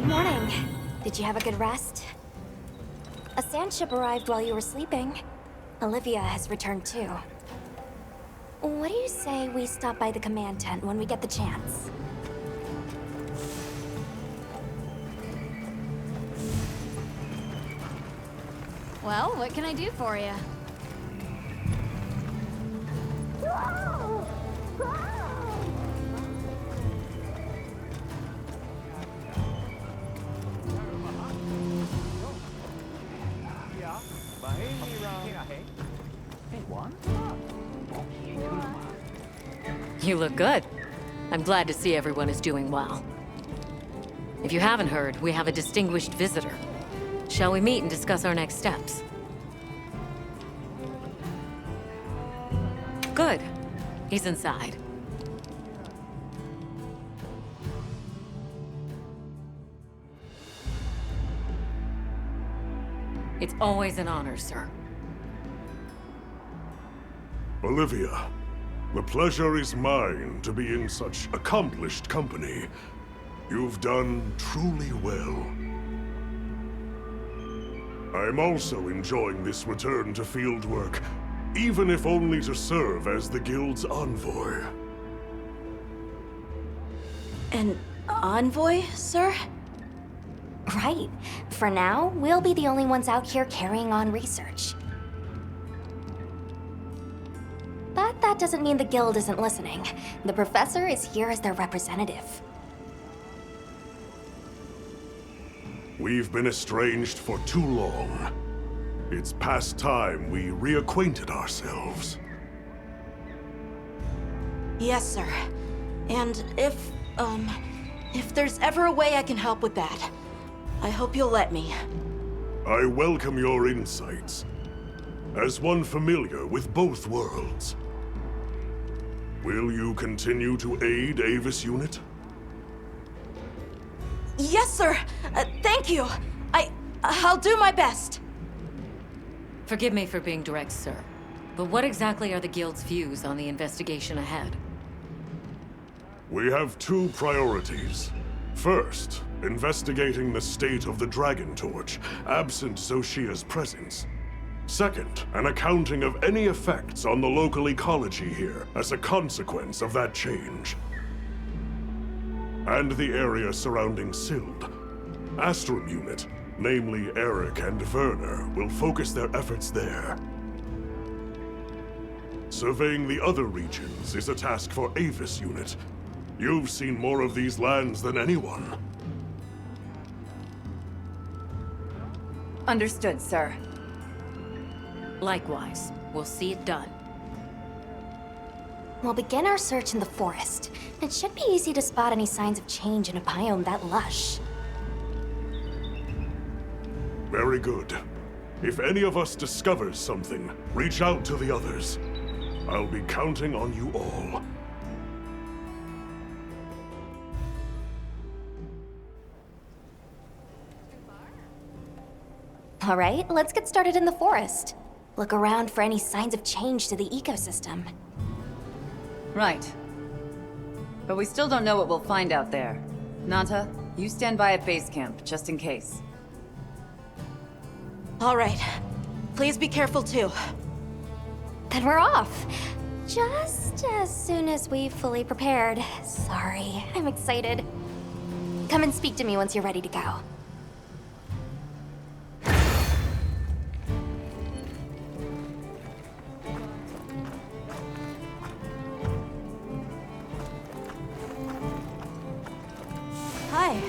Morning. Did you have a good rest? A sand ship arrived while you were sleeping. Olivia has returned too. What do you say we stop by the command tent when we get the chance? Well, what can I do for you? You look good. I'm glad to see everyone is doing well. If you haven't heard, we have a distinguished visitor. Shall we meet and discuss our next steps? Good. He's inside. It's always an honor, sir. Olivia, the pleasure is mine to be in such accomplished company. You've done truly well. I'm also enjoying this return to field work, even if only to serve as the Guild's envoy. An envoy, sir? Right. For now, we'll be the only ones out here carrying on research. But that doesn't mean the Guild isn't listening. The Professor is here as their representative. We've been estranged for too long. It's past time we reacquainted ourselves. Yes, sir. And if there's ever a way I can help with that, I hope you'll let me. I welcome your insights. As one familiar with both worlds, will you continue to aid Avis Unit? Yes, sir. Thank you. I'll do my best. Forgive me for being direct, sir. But what exactly are the Guild's views on the investigation ahead? We have two priorities. First, investigating the state of the Dragon Torch, absent Zoshia's presence. Second, an accounting of any effects on the local ecology here as a consequence of that change. And the area surrounding Sild. Astrum Unit, namely Eric and Werner, will focus their efforts there. Surveying the other regions is a task for Avis Unit. You've seen more of these lands than anyone. Understood, sir. Likewise, we'll see it done. We'll begin our search in the forest. It should be easy to spot any signs of change in a biome that lush. Very good. If any of us discovers something, reach out to the others. I'll be counting on you all. All right, let's get started in the forest. Look around for any signs of change to the ecosystem. Right. But we still don't know what we'll find out there. Nanta, you stand by at base camp, just in case. All right. Please be careful, too. Then we're off. Just as soon as we've fully prepared. Sorry, I'm excited. Come and speak to me once you're ready to go. Hi.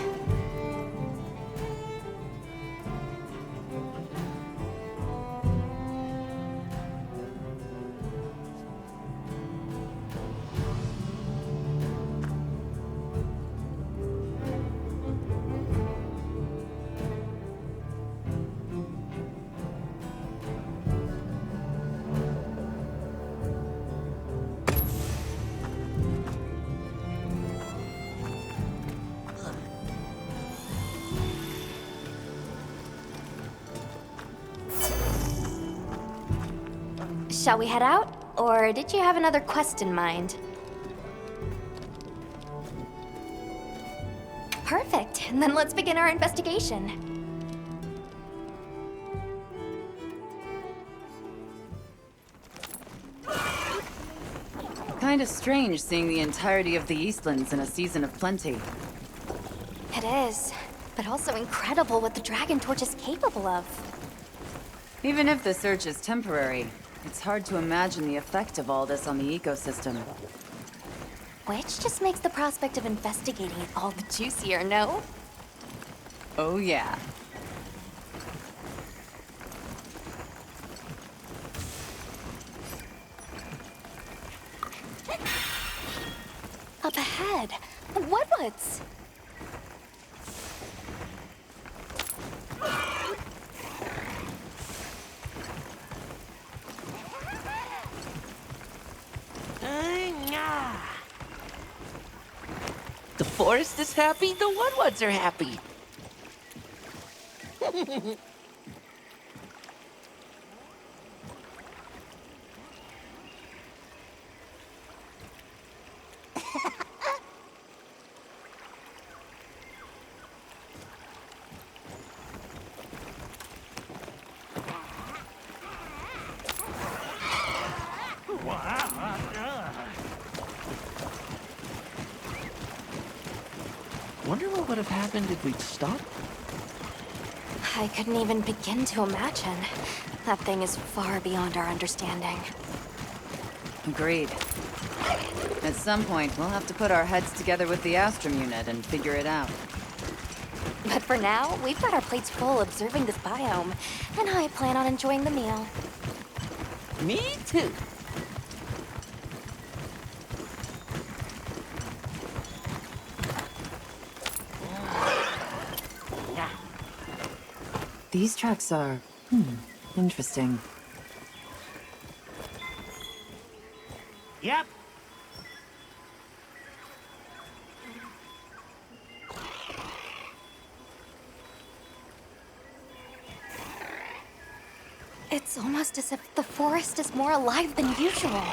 Shall we head out? Or did you have another quest in mind? Perfect. then let's begin our investigation. Kinda strange seeing the entirety of the Eastlands in a season of plenty. It is, but also incredible what the Dragon Torch is capable of. Even if the search is temporary, it's hard to imagine the effect of all this on the ecosystem. Which just makes the prospect of investigating it all the juicier, no? Oh yeah. Up ahead. What's? The forest is happy, the Woodwoods are happy. Wonder what would have happened if we'd stopped? I couldn't even begin to imagine. That thing is far beyond our understanding. Agreed. At some point, we'll have to put our heads together with the Astrum unit and figure it out. But for now, we've got our plates full observing this biome, and I plan on enjoying the meal. Me too. These tracks are... interesting. Yep. It's almost as if the forest is more alive than usual.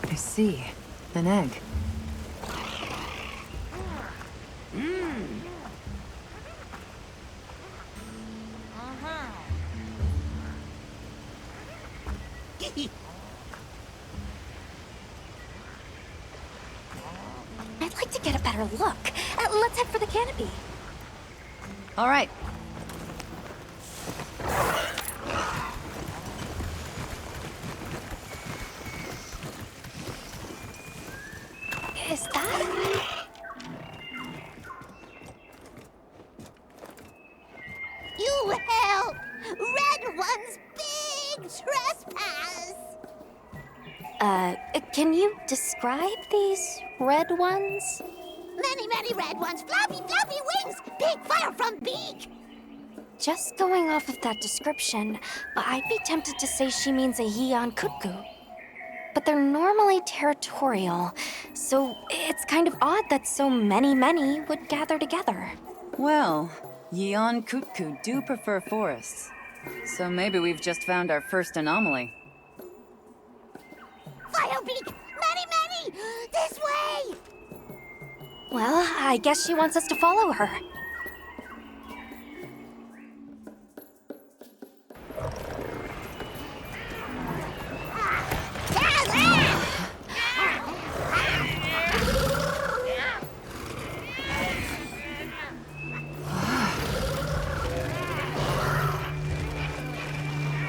I see. An egg. I'd like to get a better look. Let's head for the canopy. All right. Is that... You help! Red One's big trespass! Can you describe these red ones? Many red ones, floppy wings! Big fire from beak! Just going off of that description, I'd be tempted to say she means a Yeon Kutku. But they're normally territorial, so it's kind of odd that so many would gather together. Well, Yeon Kutku do prefer forests. So maybe we've just found our first anomaly. Firebeak! Many! This way! Well, I guess she wants us to follow her.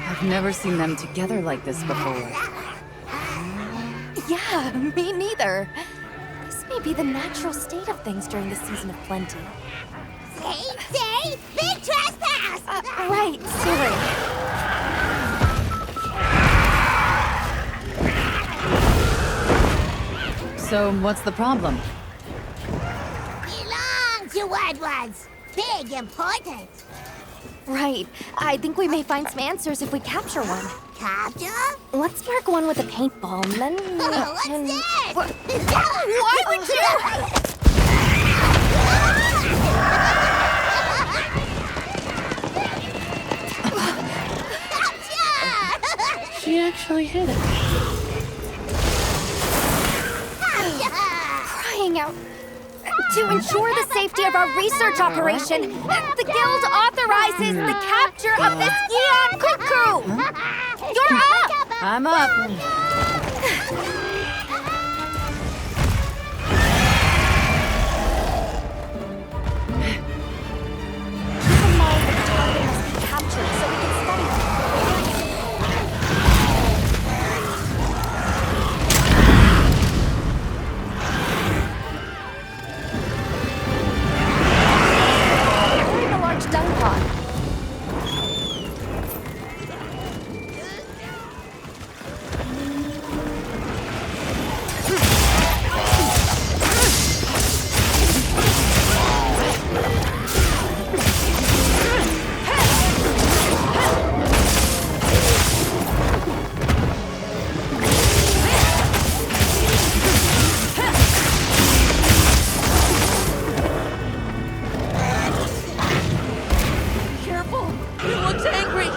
I've never seen them together like this before. Yeah, me neither. This may be the natural state of things during the season of plenty. Say! Big trespass! Right, sorry. So, what's the problem? Belong to Red Ones! Big important! Right. I think we may find some answers if we capture one. Capture? Let's mark one with a paintball, and then we What's can... this? Why would you... actually hit it. Crying out. To ensure the safety of our research operation, the Guild authorizes the capture of this Eon Cuckoo! You're up! I'm up. Keep in mind that the target must be captured so we can study it. We're in a large dung pod. Careful! He looks angry!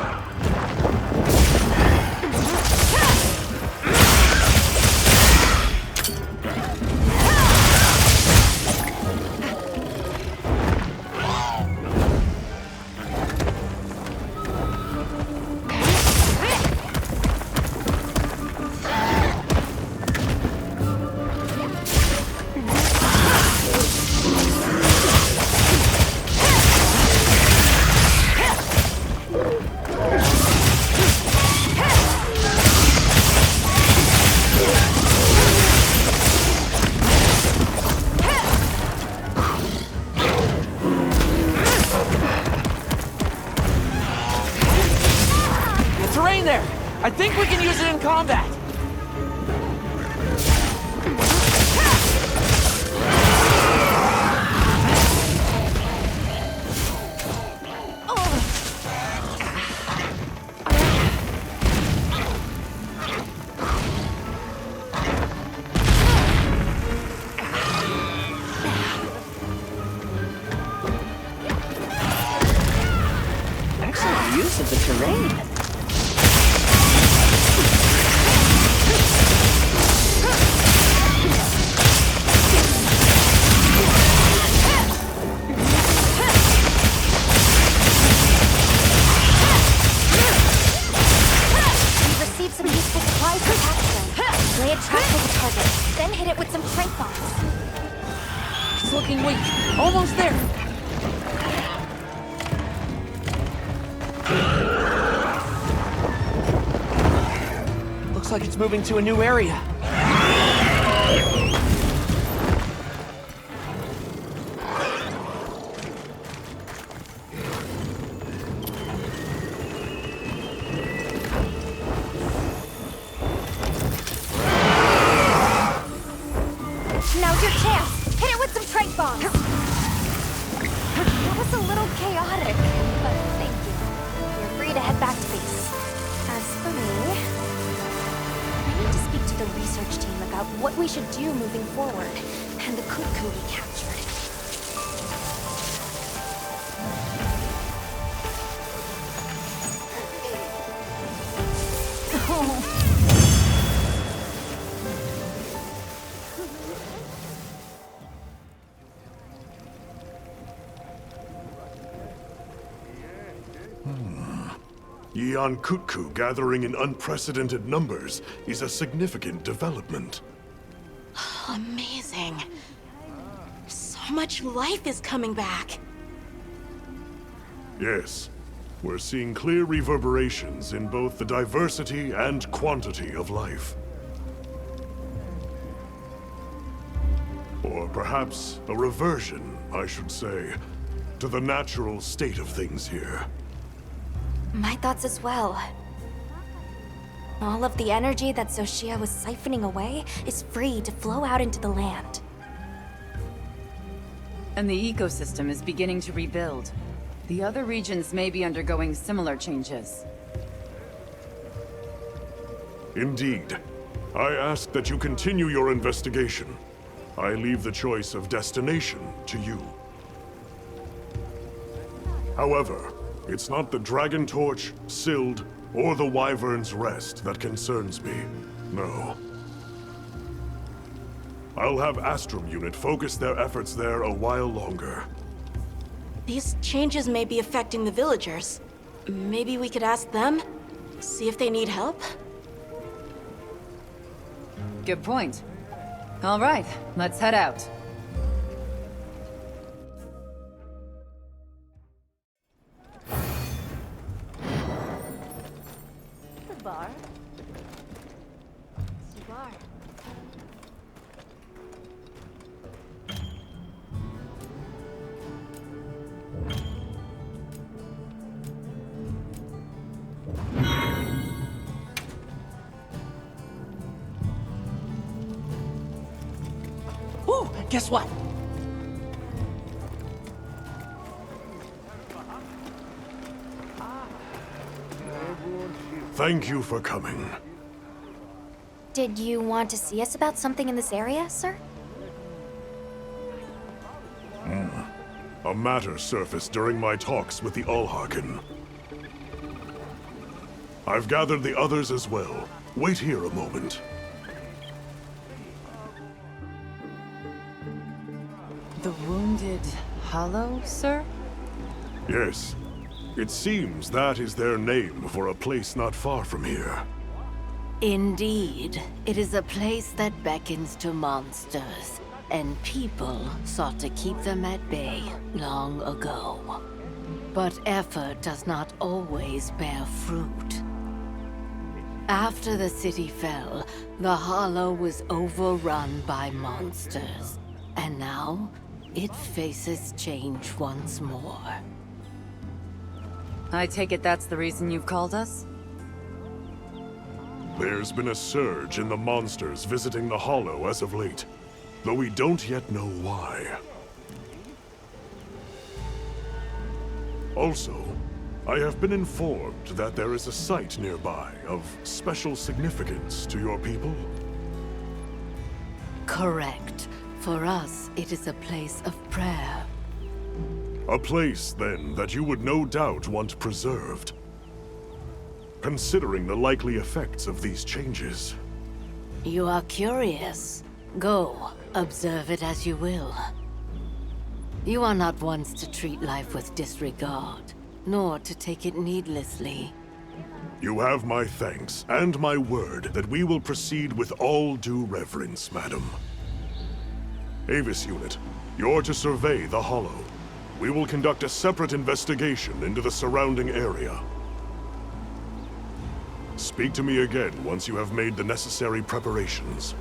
The terrain there! I think we can use it in combat! Excellent use of the terrain. We've received some useful supplies from Capcom. Lay a trap for the target, then hit it with some trank bombs. It's looking weak. Almost there. Looks like it's moving to a new area. Now's your chance. Hit it with some trank bombs. That was a little chaotic, but thank you. You're free to head back to base. As for me, I need to speak to the research team about what we should do moving forward, and the cuckoo we captured. Eon Cuckoo gathering in unprecedented numbers is a significant development. Amazing. So much life is coming back. Yes, we're seeing clear reverberations in both the diversity and quantity of life. Or perhaps a reversion, I should say, to the natural state of things here. My thoughts as well. All of the energy that Xochitl was siphoning away is free to flow out into the land. And the ecosystem is beginning to rebuild. The other regions may be undergoing similar changes. Indeed. I ask that you continue your investigation. I leave the choice of destination to you. However, it's not the Dragon Torch, Sild, or the Wyvern's Rest that concerns me. No. I'll have Astrum Unit focus their efforts there a while longer. These changes may be affecting the villagers. Maybe we could ask them? See if they need help? Good point. All right, let's head out. The bar? Cigar. Ooh, guess what? Thank you for coming. Did you want to see us about something in this area, sir? A matter surfaced during my talks with the Ulharken. I've gathered the others as well. Wait here a moment. The Wounded Hollow, sir? Yes. It seems that is their name for a place not far from here. Indeed, it is a place that beckons to monsters, and people sought to keep them at bay long ago. But effort does not always bear fruit. After the city fell, the Hollow was overrun by monsters, and now it faces change once more. I take it that's the reason you've called us? There's been a surge in the monsters visiting the Hollow as of late, though we don't yet know why. Also, I have been informed that there is a site nearby of special significance to your people. Correct. For us, it is a place of prayer. A place, then, that you would no doubt want preserved. Considering the likely effects of these changes. You are curious. Go, observe it as you will. You are not ones to treat life with disregard, nor to take it needlessly. You have my thanks, and my word that we will proceed with all due reverence, madam. Avis Unit, you're to survey the Hollow. We will conduct a separate investigation into the surrounding area. Speak to me again once you have made the necessary preparations.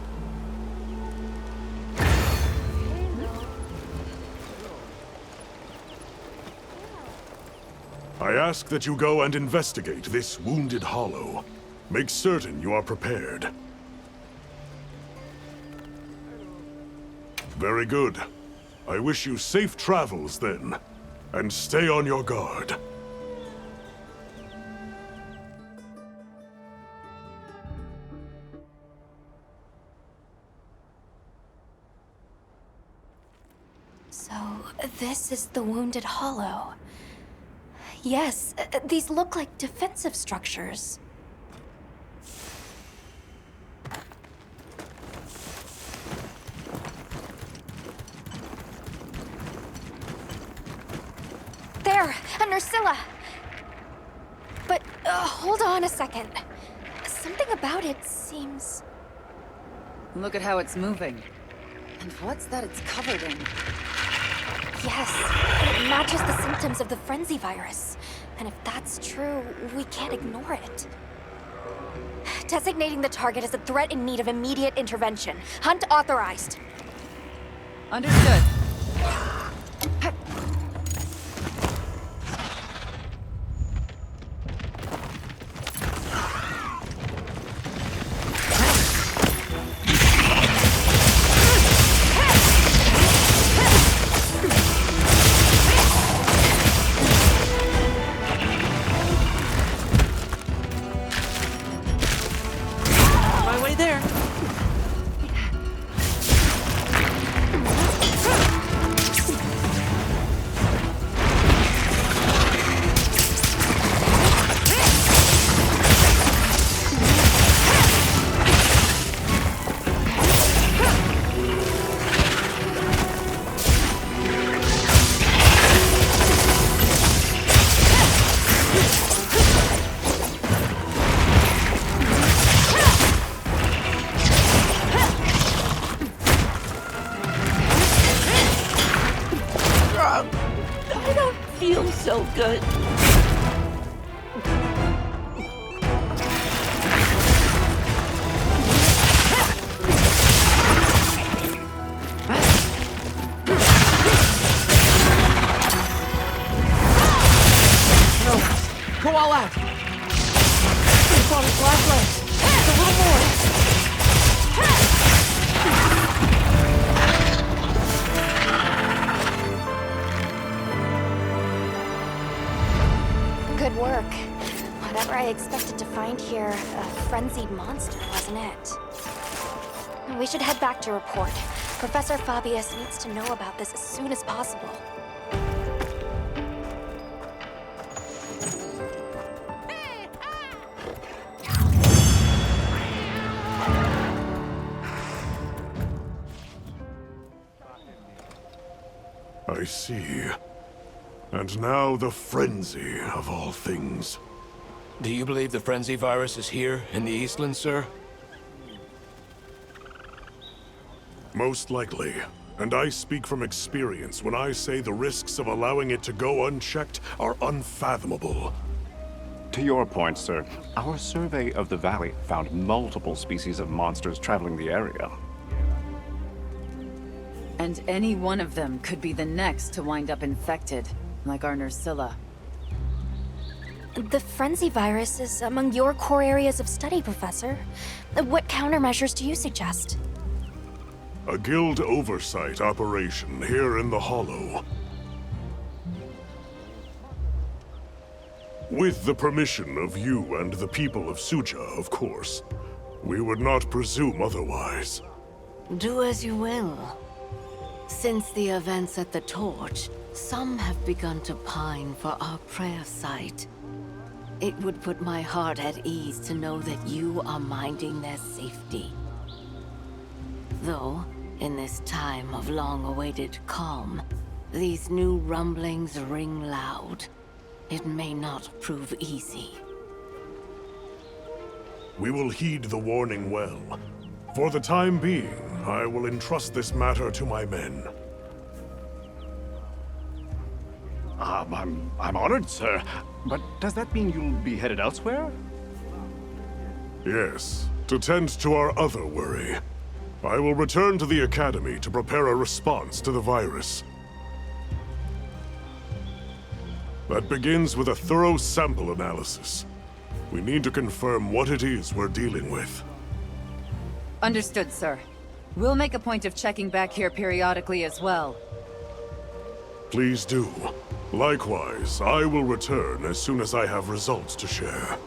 I ask that you go and investigate this Wounded Hollow. Make certain you are prepared. Very good. I wish you safe travels, then. And stay on your guard. So, this is the Wounded Hollow. Yes, these look like defensive structures. There! A Nursilla! But, hold on a second. Something about it seems... Look at how it's moving. And what's that it's covered in? Yes, it matches the symptoms of the frenzy virus. And if that's true, we can't ignore it. Designating the target as a threat in need of immediate intervention. Hunt authorized. Understood. My way there. Go all out! It's on his last legs. Just a little more. Good work. Whatever I expected to find here, a frenzied monster, wasn't it? We should head back to report. Professor Fabius needs to know about this as soon as possible. I see. And now the frenzy of all things. Do you believe the frenzy virus is here in the Eastlands, sir? Most likely. And I speak from experience when I say the risks of allowing it to go unchecked are unfathomable. To your point, sir, our survey of the valley found multiple species of monsters traveling the area. And any one of them could be the next to wind up infected, like our Nursilla. The frenzy virus is among your core areas of study, Professor. What countermeasures do you suggest? A guild oversight operation here in the Hollow. With the permission of you and the people of Suja, of course. We would not presume otherwise. Do as you will. Since the events at the Torch, some have begun to pine for our prayer site. It would put my heart at ease to know that you are minding their safety. Though, in this time of long-awaited calm, these new rumblings ring loud. It may not prove easy. We will heed the warning well. For the time being, I will entrust this matter to my men. I'm honored, sir. But does that mean you'll be headed elsewhere? Yes, to tend to our other worry. I will return to the Academy to prepare a response to the virus. That begins with a thorough sample analysis. We need to confirm what it is we're dealing with. Understood, sir. We'll make a point of checking back here periodically as well. Please do. Likewise, I will return as soon as I have results to share.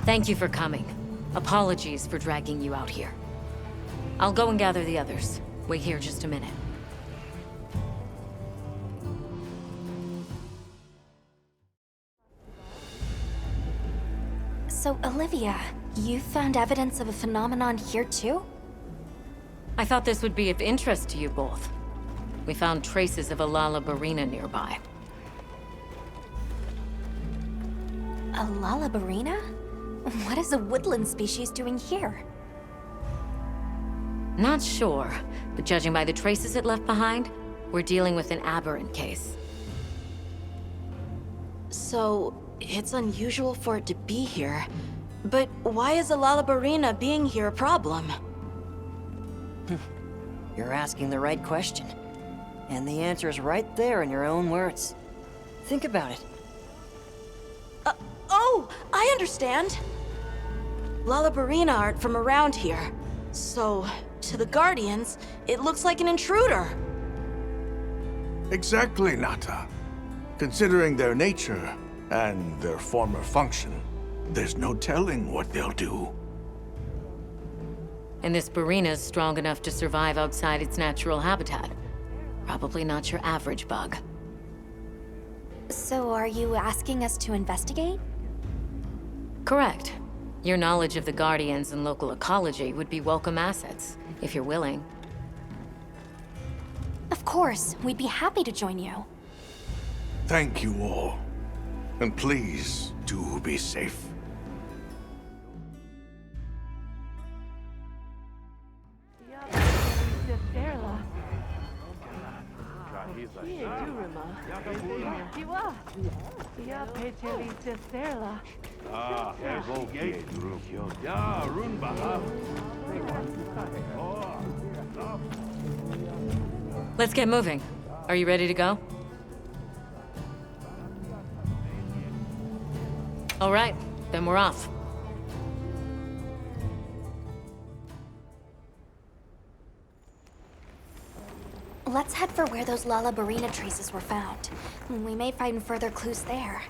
Thank you for coming. Apologies for dragging you out here. I'll go and gather the others. Wait here just a minute. So, Olivia, you found evidence of a phenomenon here too? I thought this would be of interest to you both. We found traces of a Lalabarina nearby. A Lalabarina? What is a woodland species doing here? Not sure, but judging by the traces it left behind, we're dealing with an aberrant case. So, it's unusual for it to be here. But why is a Lalabarina being here a problem? You're asking the right question. And the answer is right there in your own words. Think about it. Oh, I understand! Lalabarina aren't from around here. So, to the Guardians, it looks like an intruder. Exactly, Nata. Considering their nature and their former function, there's no telling what they'll do. And this Barina's strong enough to survive outside its natural habitat. Probably not your average bug. So are you asking us to investigate? Correct. Your knowledge of the Guardians and local ecology would be welcome assets, if you're willing. Of course, we'd be happy to join you. Thank you all. And please, do be safe. Let's get moving. Are you ready to go? All right, then we're off. Let's head for where those Lalabarina traces were found. We may find further clues there.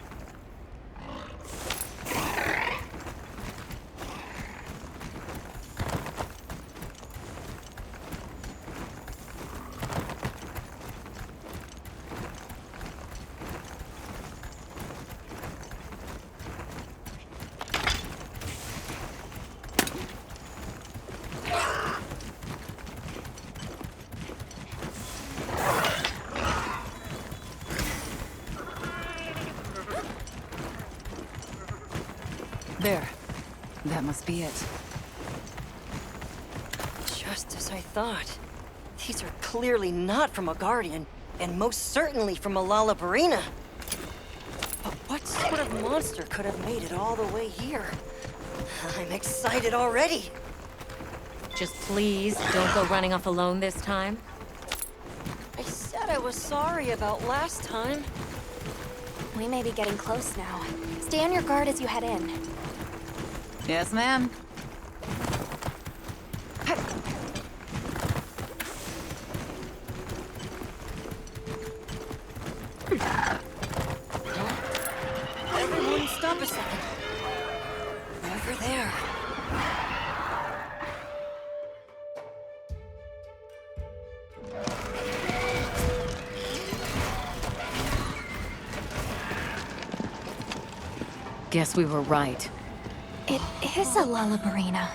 There. That must be it. Just as I thought. These are clearly not from a Guardian, and most certainly from a Lalabarina. But what sort of monster could have made it all the way here? I'm excited already. Just please, don't go running off alone this time. I said I was sorry about last time. We may be getting close now. Stay on your guard as you head in. Yes, ma'am. Everyone stop a second. Over there. Guess we were right. It is a Lalabarina.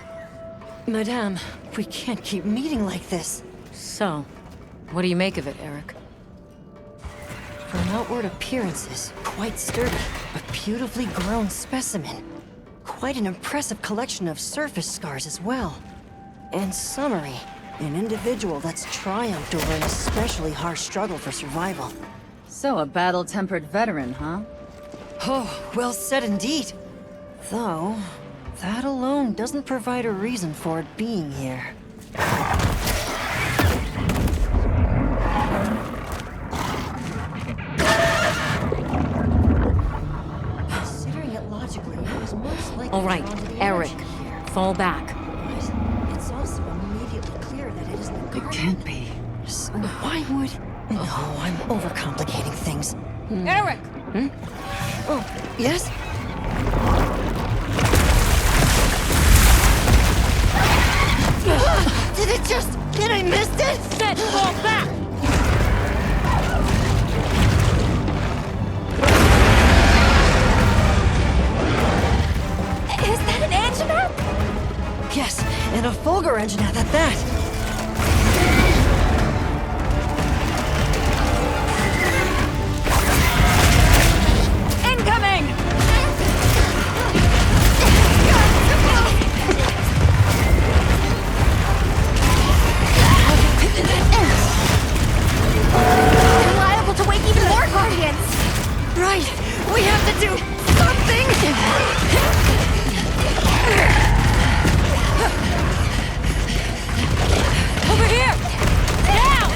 Madame, we can't keep meeting like this. So, what do you make of it, Eric? From outward appearances, quite sturdy, a beautifully grown specimen. Quite an impressive collection of surface scars as well. And summary, an individual that's triumphed over an especially harsh struggle for survival. So, a battle-tempered veteran, huh? Oh, well said indeed. Though, that alone doesn't provide a reason for it being here. Considering it logically, it was most likely All right, drawn to the Eric, energy here. fall back. But it's also immediately clear that it isn't a It Guardian. can't be. So why would... No, I'm overcomplicating things. Eric! Oh, yes? Did it just... Did I miss it? Set, fall back! Is that an Anjanath? Yes, and a Fulgur Anjanath at that. Incoming! We're liable to wake even more Guardians! Right, we have to do something! Over here! Now!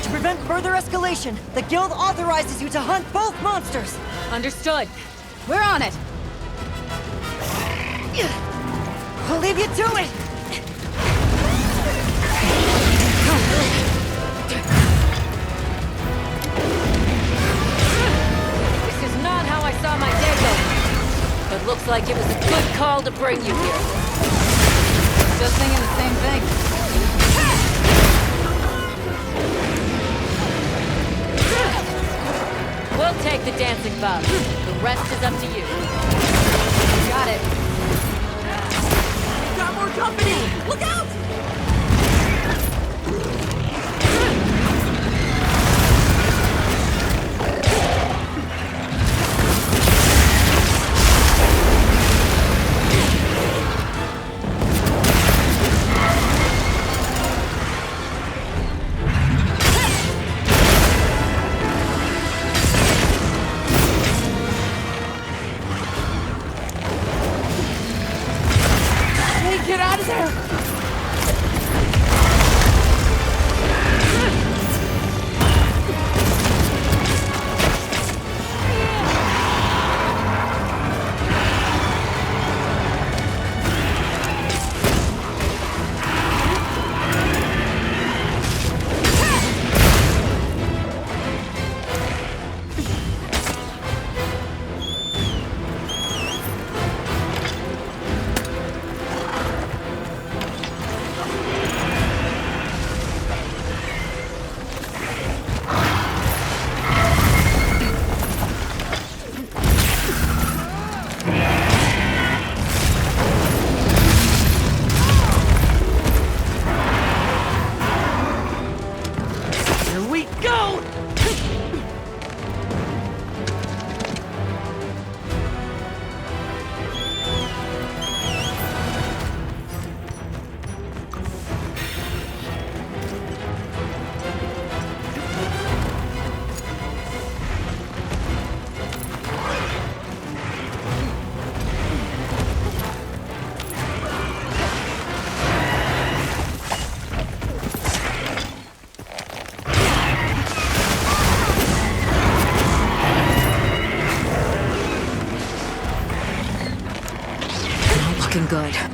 To prevent further escalation, the Guild authorizes you to hunt both monsters! Understood. We're on it! I'll leave you to it! This is not how I saw my day go. But looks like it was a good call to bring you here. Just thinking the same thing. We'll take the dancing bug. The rest is up to you. Got it. Got more company! Look out! Get out of there! Looking good.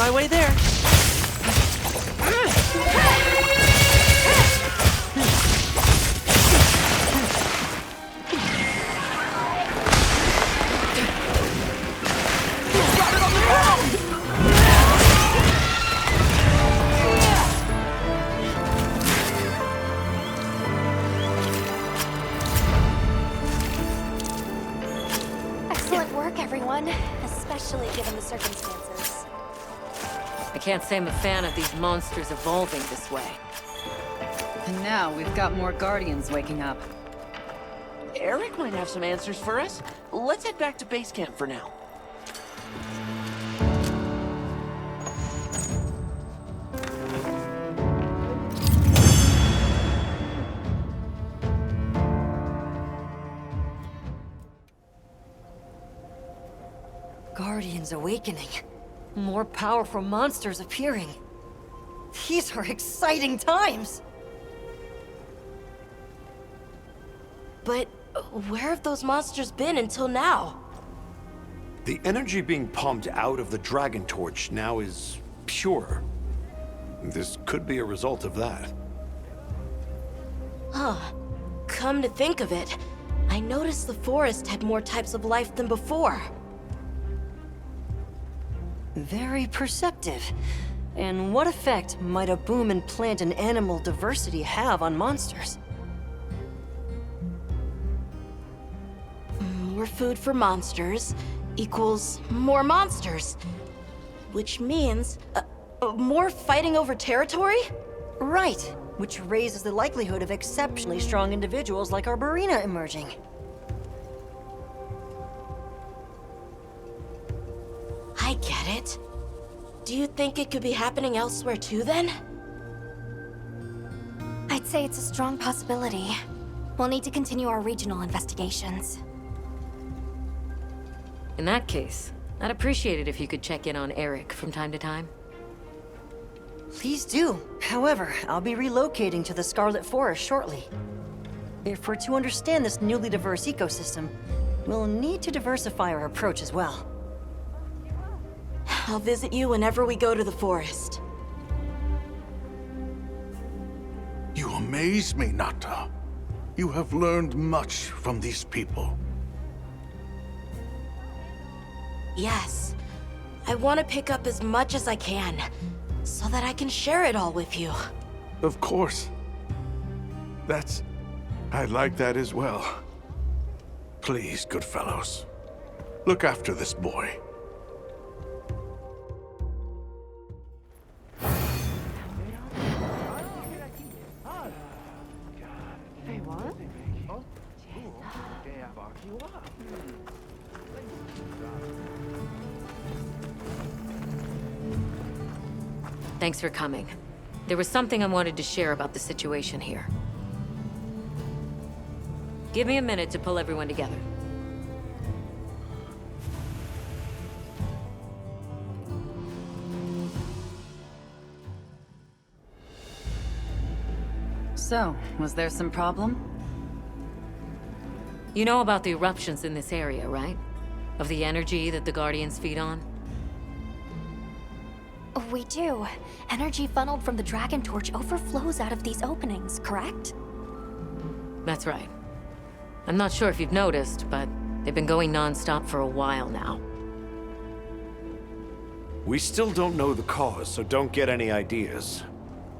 my way there. Excellent work, everyone. Especially given the circumstances. I can't say I'm a fan of these monsters evolving this way. And now we've got more Guardians waking up. Eric might have some answers for us. Let's head back to base camp for now. Guardians awakening. More powerful monsters appearing. These are exciting times! But where have those monsters been until now? The energy being pumped out of the Dragon Torch now is pure. This could be a result of that. Huh. Come to think of it, I noticed the forest had more types of life than before. Very perceptive. And what effect might a boom in plant and animal diversity have on monsters? More food for monsters equals more monsters. Which means, more fighting over territory? Right, which raises the likelihood of exceptionally strong individuals like Arborina emerging. I get it. Do you think it could be happening elsewhere too, then? I'd say it's a strong possibility. We'll need to continue our regional investigations. In that case, I'd appreciate it if you could check in on Eric from time to time. Please do. However, I'll be relocating to the Scarlet Forest shortly. If we're to understand this newly diverse ecosystem, we'll need to diversify our approach as well. I'll visit you whenever we go to the forest. You amaze me, Nata. You have learned much from these people. Yes. I want to pick up as much as I can, so that I can share it all with you. Of course. I like that as well. Please, good fellows, look after this boy. Thanks for coming. There was something I wanted to share about the situation here. Give me a minute to pull everyone together. So, was there some problem? You know about the eruptions in this area, right? Of the energy that the Guardians feed on? We do. Energy funneled from the Dragon Torch overflows out of these openings, correct? That's right. I'm not sure if you've noticed, but they've been going non-stop for a while now. We still don't know the cause, so don't get any ideas.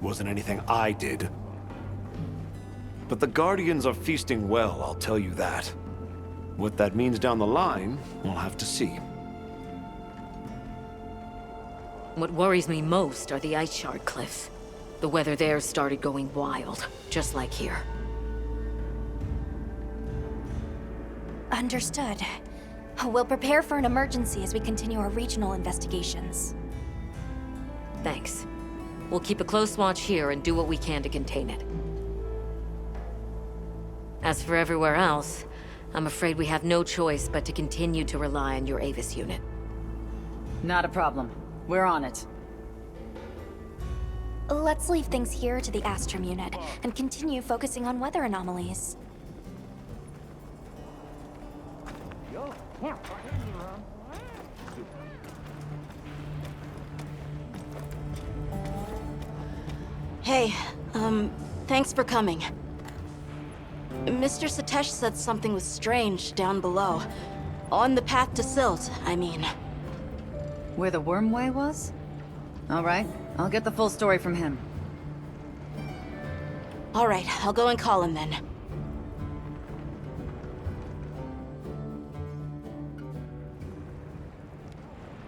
Wasn't anything I did. But the Guardians are feasting well, I'll tell you that. What that means down the line, we'll have to see. What worries me most are the ice shard cliffs. The weather there started going wild, just like here. Understood. We'll prepare for an emergency as we continue our regional investigations. Thanks. We'll keep a close watch here and do what we can to contain it. As for everywhere else, I'm afraid we have no choice but to continue to rely on your Avis unit. Not a problem. We're on it. Let's leave things here to the Astrum unit and continue focusing on weather anomalies. Hey, thanks for coming. Mr. Satesh said something was strange down below. On the path to Silt, I mean. Where the wormway was? All right, I'll get the full story from him. All right, I'll go and call him then.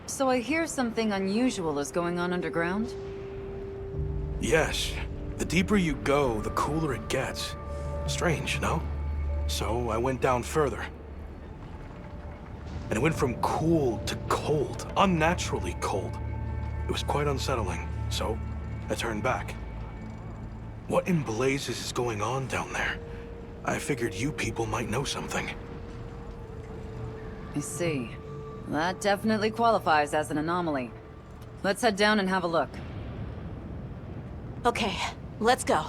So I hear something unusual is going on underground? Yes. The deeper you go, the cooler it gets. Strange, no? So I went down further. And it went from cool to cold, unnaturally cold. It was quite unsettling, so I turned back. What in blazes is going on down there? I figured you people might know something. I see. That definitely qualifies as an anomaly. Let's head down and have a look. Okay, let's go.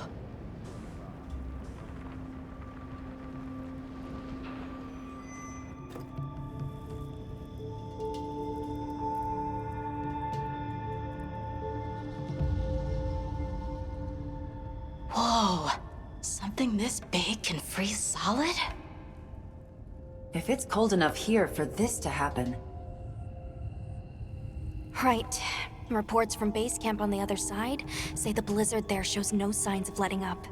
Whoa, something this big can freeze solid? If it's cold enough here for this to happen... Right. Reports from base camp on the other side say the blizzard there shows no signs of letting up.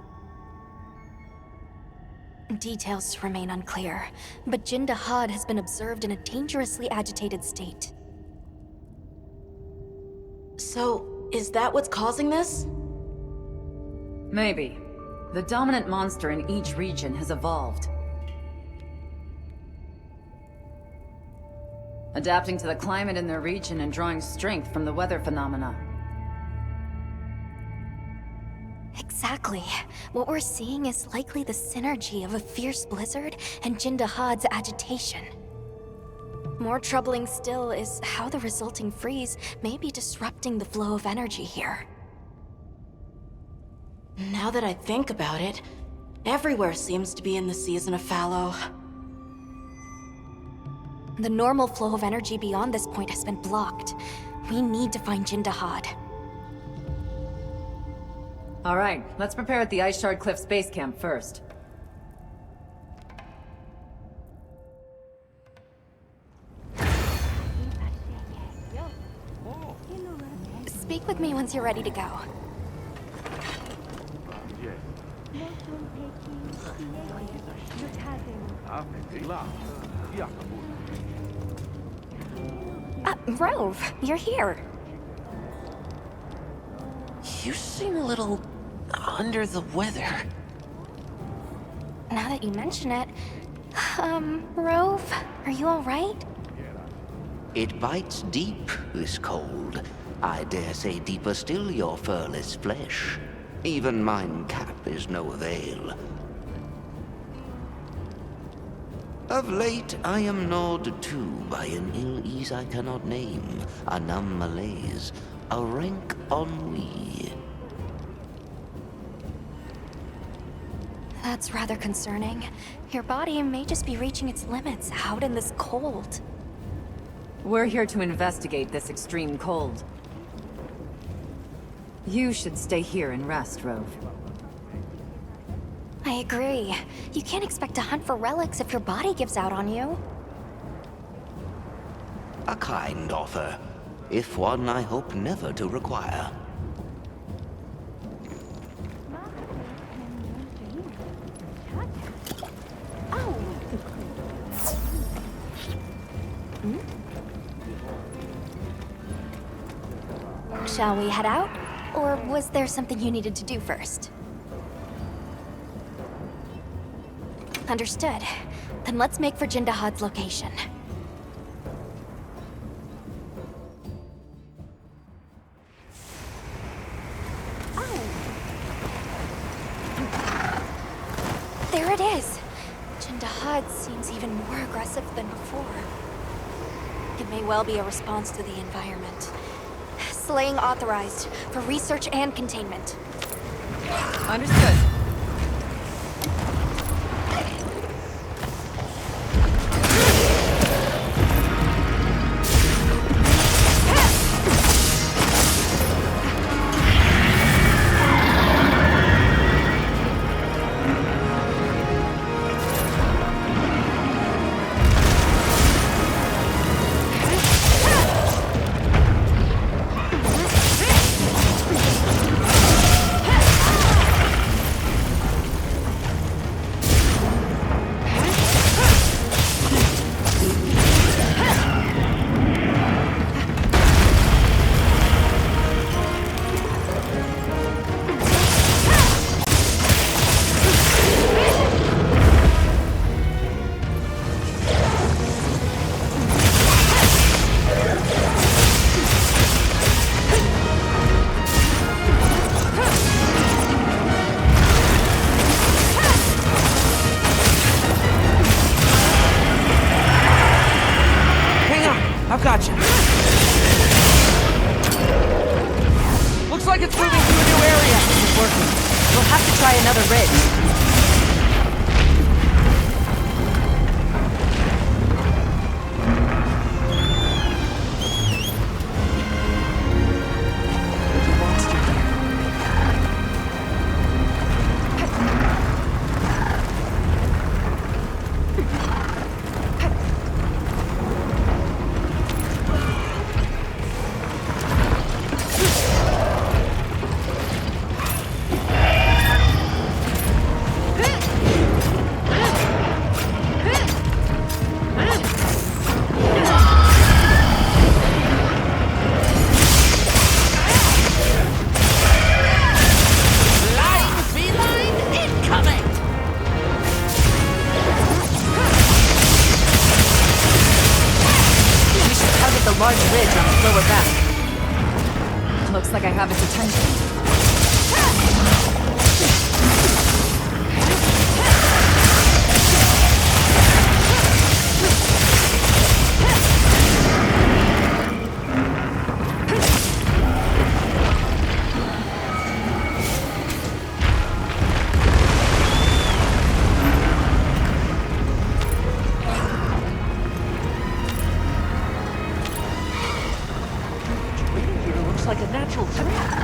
Details remain unclear, but Jindahad has been observed in a dangerously agitated state. So, is that what's causing this? Maybe. The dominant monster in each region has evolved. Adapting to the climate in their region and drawing strength from the weather phenomena. Exactly. What we're seeing is likely the synergy of a fierce blizzard and Jindahad's agitation. More troubling still is how the resulting freeze may be disrupting the flow of energy here. Now that I think about it, everywhere seems to be in the season of fallow. The normal flow of energy beyond this point has been blocked. We need to find Jindahad. All right, let's prepare at the Ice Shard Cliffs base camp first. Speak with me once you're ready to go. Rove, you're here. You seem a little under the weather. Now that you mention it, Rove, are you all right? It bites deep, this cold. I dare say deeper still your furless flesh. Even mine cap is no avail. Of late, I am gnawed too by an ill ease I cannot name, a numb malaise, a rank ennui. That's rather concerning. Your body may just be reaching its limits out in this cold. We're here to investigate this extreme cold. You should stay here and rest, Rove. I agree. You can't expect to hunt for relics if your body gives out on you. A kind offer, if one I hope never to require. Shall we head out? Or was there something you needed to do first? Understood. Then let's make for Jindahad's location. There it is! Jindahad seems even more aggressive than before. It may well be a response to the environment. Slaying authorized for research and containment. Understood. have to try another ridge. Large ridge on its lower back. Looks like I have its attention. Like a natural trap.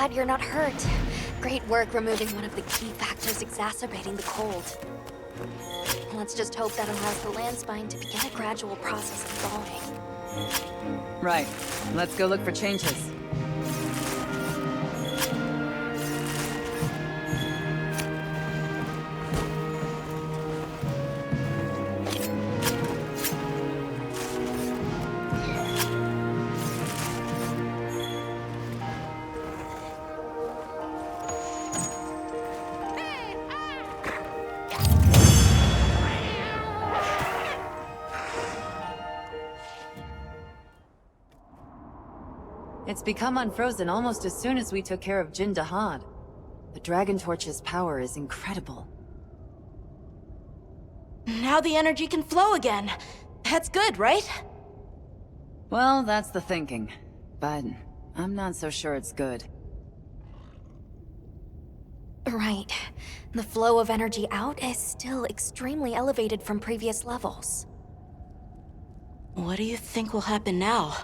glad you're not hurt. Great work removing one of the key factors exacerbating the cold. Let's just hope that allows the land spine to begin a gradual process of thawing. Right. Let's go look for changes. It's become unfrozen almost as soon as we took care of Jin Dahad. The Dragon Torch's power is incredible. Now the energy can flow again. That's good, right? Well, that's the thinking. But I'm not so sure it's good. Right. The flow of energy out is still extremely elevated from previous levels. What do you think will happen now?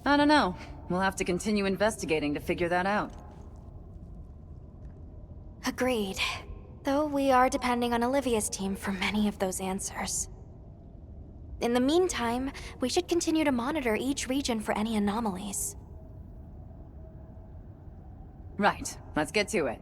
I don't know. We'll have to continue investigating to figure that out. Agreed. Though we are depending on Olivia's team for many of those answers. In the meantime, we should continue to monitor each region for any anomalies. Right. Let's get to it.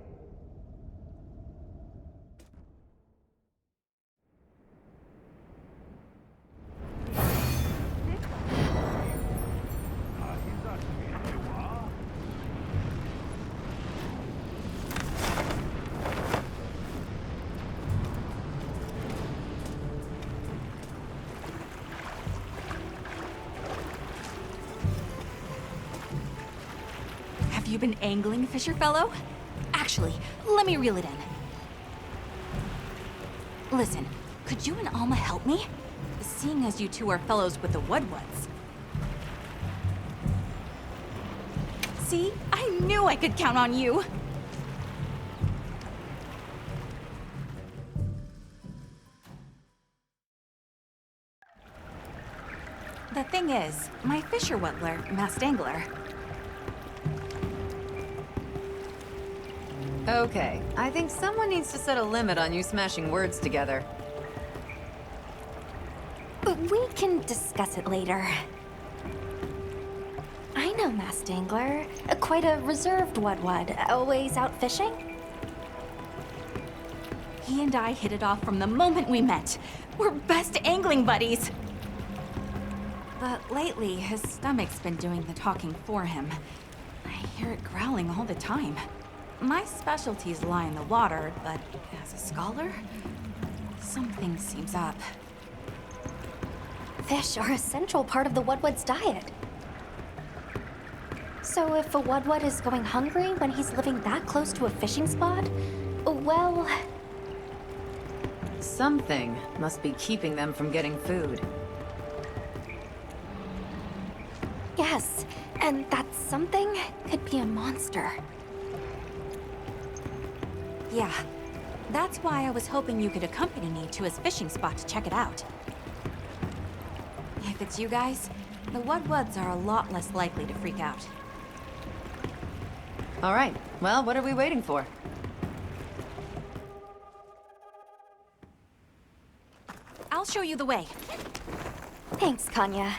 Have you been angling, Fisher Fellow? Actually, let me reel it in. Listen, could you and Alma help me? Seeing as you two are fellows with the Woodwoods. See? I knew I could count on you! The thing is, my Fisher Wutler, Masked Angler. Okay, I think someone needs to set a limit on you smashing words together. We can discuss it later. I know Masked Angler. Quite a reserved Wudwud. Always out fishing? He and I hit it off from the moment we met. We're best angling buddies! But lately, his stomach's been doing the talking for him. I hear it growling all the time. My specialties lie in the water, but as a scholar, something seems up. Fish are a central part of the Wudwud's diet. So if a Wudwud is going hungry when he's living that close to a fishing spot, well... Something must be keeping them from getting food. Yes, and that something could be a monster. Yeah, that's why I was hoping you could accompany me to his fishing spot to check it out. If it's you guys, the Wudwuds are a lot less likely to freak out. All right, well, what are we waiting for? I'll show you the way. Thanks, Kanya.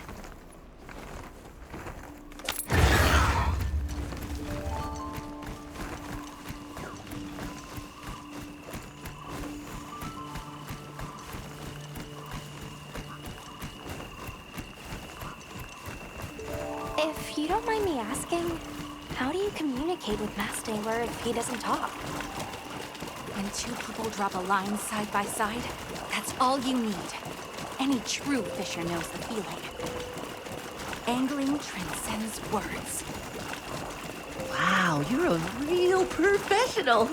If you don't mind me asking, how do you communicate with Masked Angler if he doesn't talk? When two people drop a line side by side, that's all you need. Any true fisher knows the feeling. Angling transcends words. Wow, you're a real professional.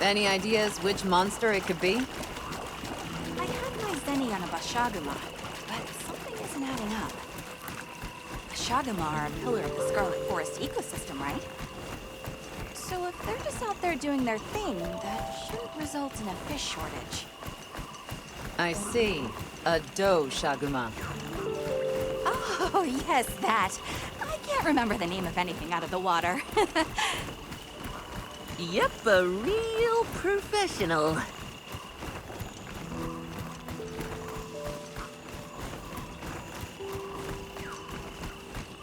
Any ideas which monster it could be? I had my zenny on a Bashaguma, but something isn't adding up. Bashaguma are a pillar of the Scarlet Forest ecosystem, right? So if they're just out there doing their thing, that shouldn't result in a fish shortage. I see. A doe Shaguma. Oh, yes, that. I can't remember the name of anything out of the water. Yep, a real professional.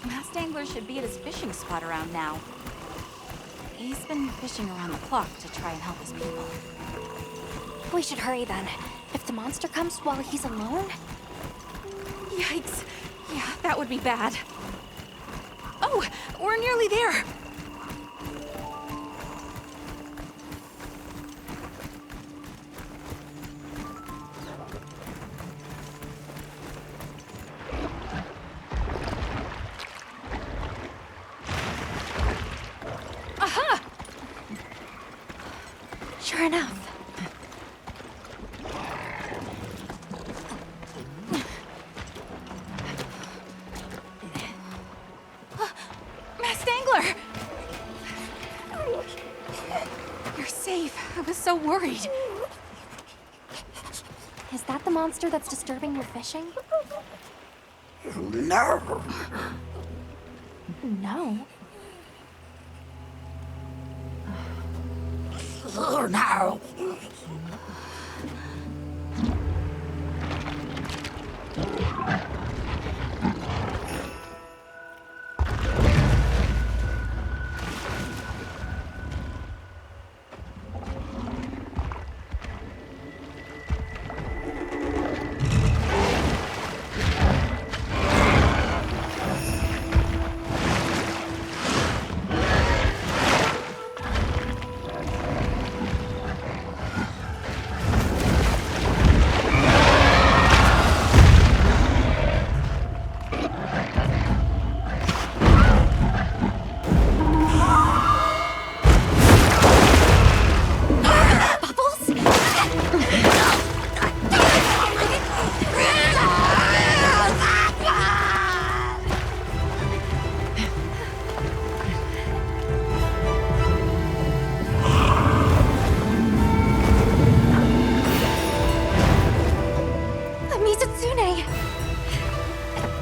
Masked Angler should be at his fishing spot around now. He's been fishing around the clock to try and help his people. We should hurry then. If the monster comes while he's alone... Yikes. Yeah, that would be bad. Oh, we're nearly there. Aha! Sure enough. Masked Angler! You're safe. I was so worried. Is that the monster that's disturbing your fishing? No. No. Oh, no.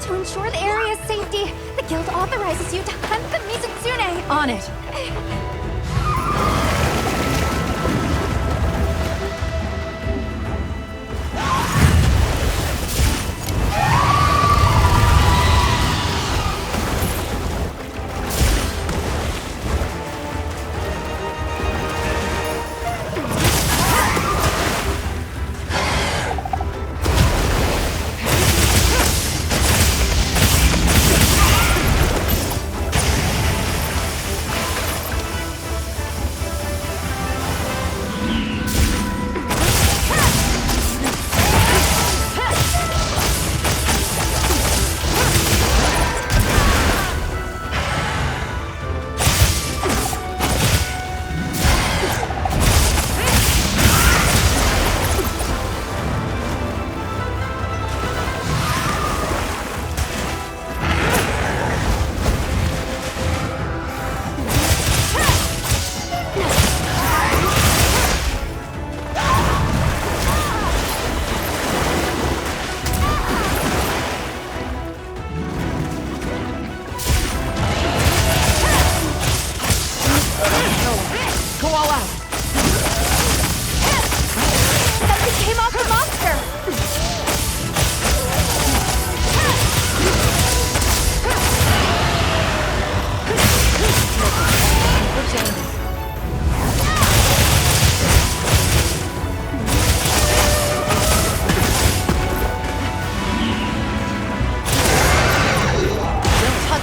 To ensure the area's safety, the guild authorizes you to hunt the Mizutsune! On it!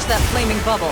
That flaming bubble.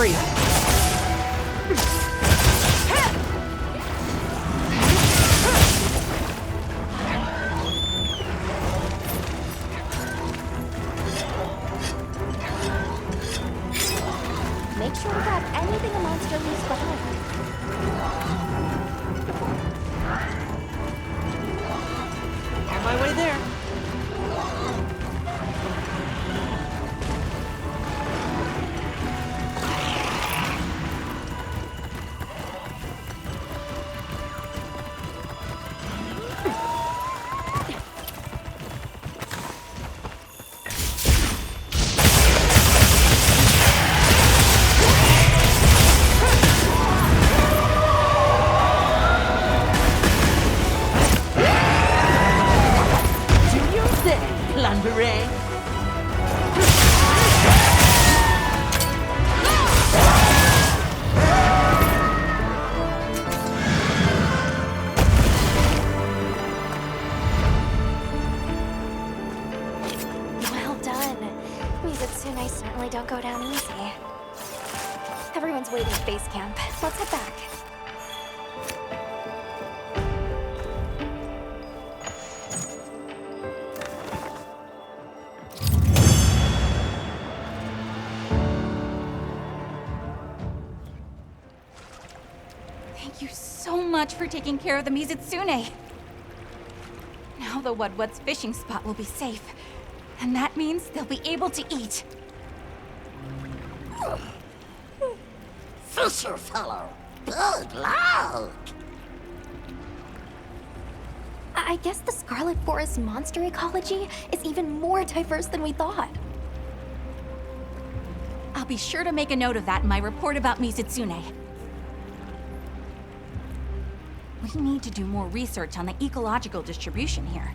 you. Make sure to grab anything a monster leaves behind. On my way there. Well done. Mizutsunes certainly don't go down easy. Everyone's waiting at base camp. Let's head back. Thank you so much for taking care of the Mizutsunes. Now the Wudwud's fishing spot will be safe. And that means they'll be able to eat. Fisher fellow. Good luck. I guess the Scarlet Forest monster ecology is even more diverse than we thought. I'll be sure to make a note of that in my report about Mizutsune. We need to do more research on the ecological distribution here.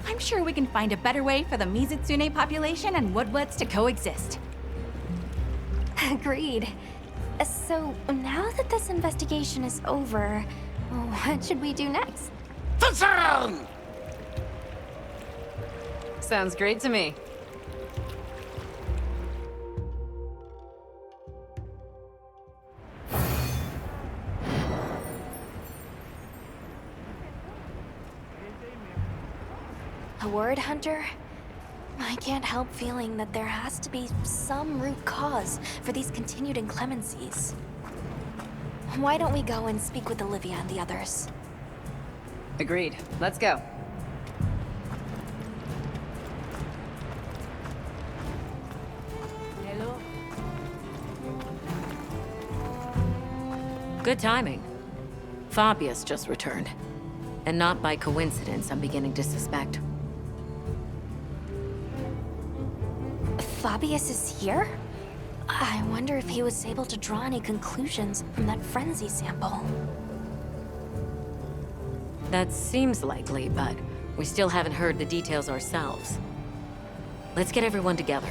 I'm sure we can find a better way for the Mizutsune population and Woodwoods to coexist. Agreed. So, now that this investigation is over, what should we do next? Sounds great to me. A word, Hunter? I can't help feeling that there has to be some root cause for these continued inclemencies. Why don't we go and speak with Olivia and the others? Agreed. Let's go. Hello. Good timing. Fabius just returned. And not by coincidence, I'm beginning to suspect. Fabius is here? I wonder if he was able to draw any conclusions from that frenzy sample. That seems likely, but we still haven't heard the details ourselves. Let's get everyone together.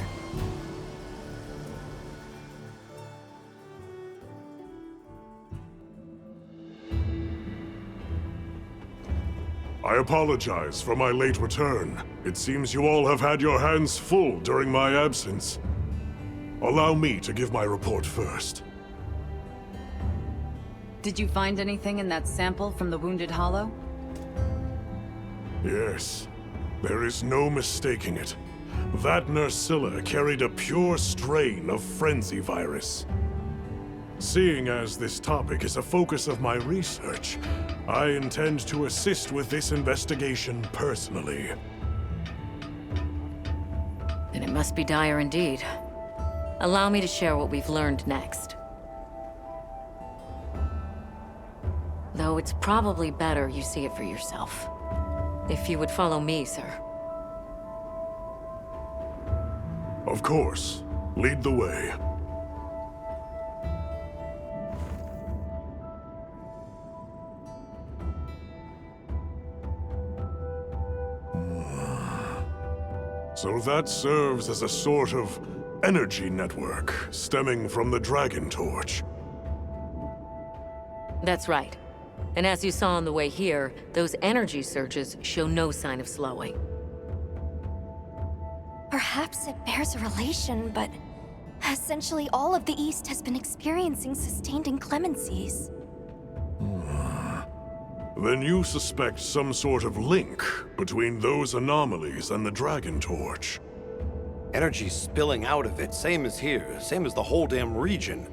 I apologize for my late return. It seems you all have had your hands full during my absence. Allow me to give my report first. Did you find anything in that sample from the Wounded Hollow? Yes. There is no mistaking it. That Nursilla carried a pure strain of frenzy virus. Seeing as this topic is a focus of my research, I intend to assist with this investigation personally. Then it must be dire indeed. Allow me to share what we've learned next. Though it's probably better you see it for yourself. If you would follow me, sir. Of course. Lead the way. So that serves as a sort of energy network stemming from the Dragon Torch. That's right. And as you saw on the way here, those energy surges show no sign of slowing. Perhaps it bears a relation, but Essentially, all of the East has been experiencing sustained inclemencies. Then you suspect some sort of link between those anomalies and the Dragon Torch. Energy spilling out of it, same as here, same as the whole damn region.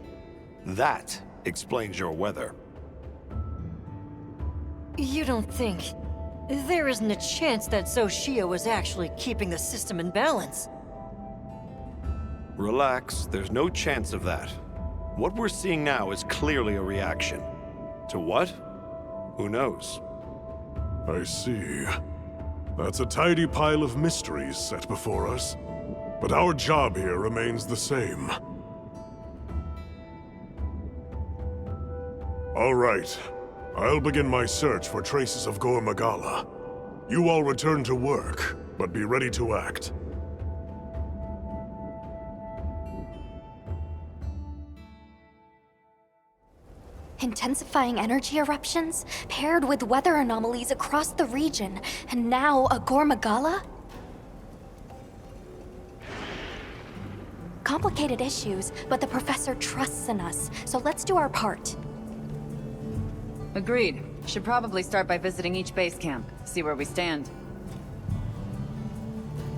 That explains your weather. You don't think... There isn't a chance that Xochitl was actually keeping the system in balance? Relax, there's no chance of that. What we're seeing now is clearly a reaction. To what? Who knows? I see. That's a tidy pile of mysteries set before us. But our job here remains the same. All right. I'll begin my search for traces of Gore Magala. You all return to work, but be ready to act. Intensifying energy eruptions, paired with weather anomalies across the region, and now a Gore Magala? Complicated issues, but the professor trusts in us, so let's do our part. Agreed. Should probably start by visiting each base camp, see where we stand.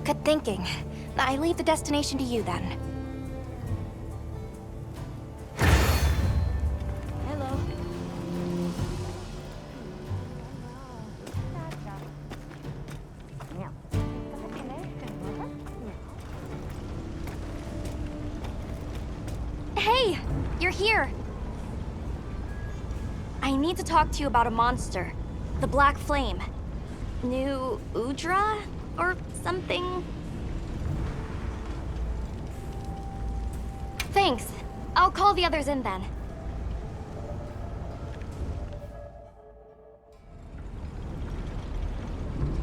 Good thinking. I leave the destination to you then. Hello. Hey! You're here! I need to talk to you about a monster. The Black Flame. New Udra? Or something? Thanks. I'll call the others in then.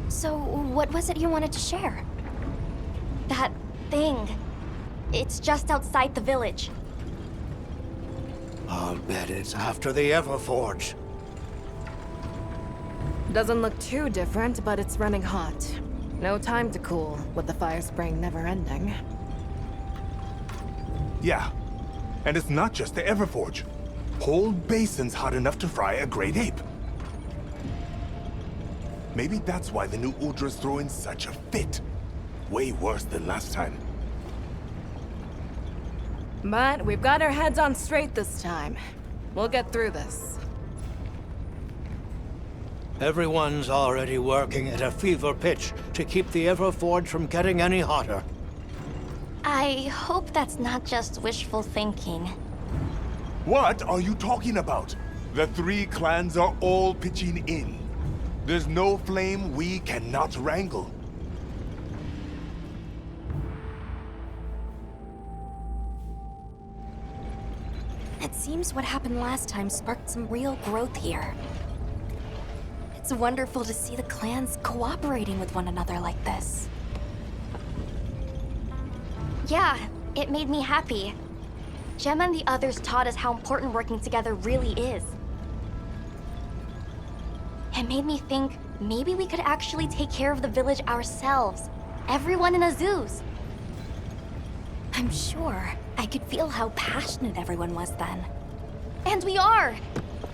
So, what was it you wanted to share? That thing. It's just outside the village. I'll bet it's after the Everforge. Doesn't look too different, but it's running hot. No time to cool, with the fire spraying never ending. Yeah, and it's not just the Everforge. Whole basin's hot enough to fry a great ape. Maybe that's why the new Udra's throwing such a fit. Way worse than last time. But we've got our heads on straight this time. We'll get through this. Everyone's already working at a fever pitch to keep the Everforge from getting any hotter. I hope that's not just wishful thinking. What are you talking about? The three clans are all pitching in. There's no flame we cannot wrangle. It seems what happened last time sparked some real growth here. It's wonderful to see the clans cooperating with one another like this. Yeah, it made me happy. Gemma and the others taught us how important working together really is. It made me think maybe we could actually take care of the village ourselves. Everyone in Azuz. I'm sure I could feel how passionate everyone was then. And we are!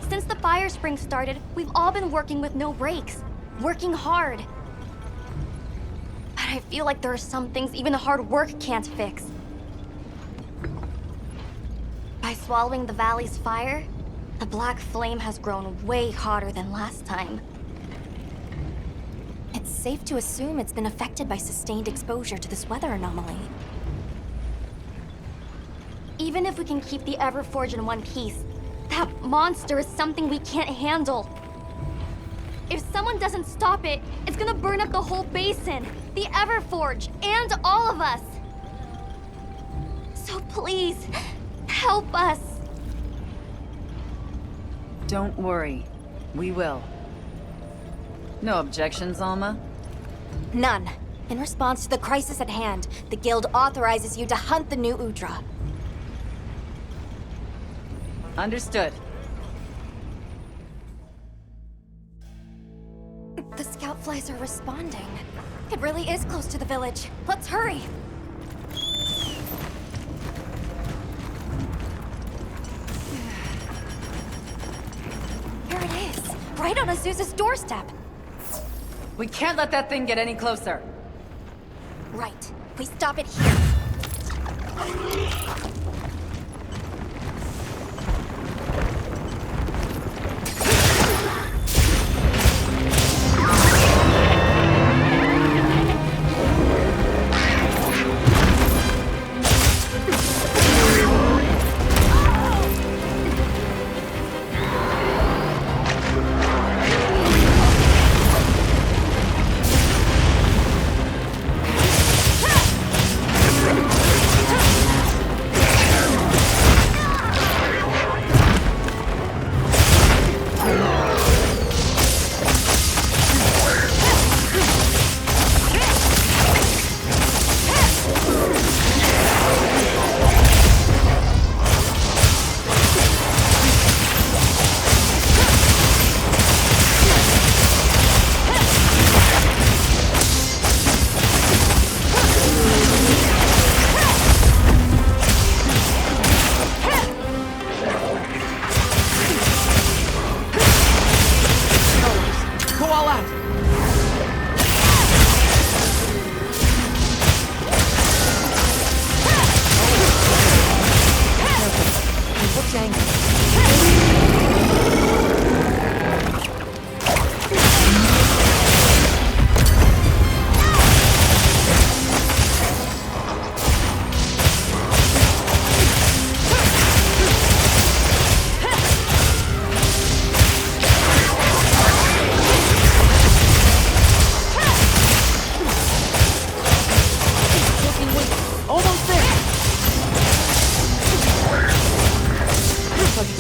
Since the fire spring started, we've all been working with no breaks. Working hard. But I feel like there are some things even hard work can't fix. By swallowing the valley's fire, the Black Flame has grown way hotter than last time. It's safe to assume it's been affected by sustained exposure to this weather anomaly. Even if we can keep the Everforge in one piece, that monster is something we can't handle. If someone doesn't stop it, it's gonna burn up the whole basin, the Everforge, and all of us. So please, help us. Don't worry. We will. No objections, Alma? None. In response to the crisis at hand, the Guild authorizes you to hunt the new Udra. Understood. The scout flies are responding. It really is close to the village. Let's hurry! right on Azusa's doorstep. We can't let that thing get any closer. Right. We stop it here.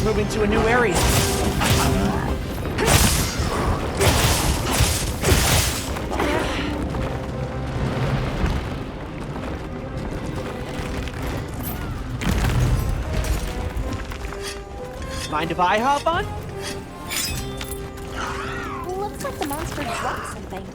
Move into a new area. Mind if I hop on? Looks like the monster dropped something.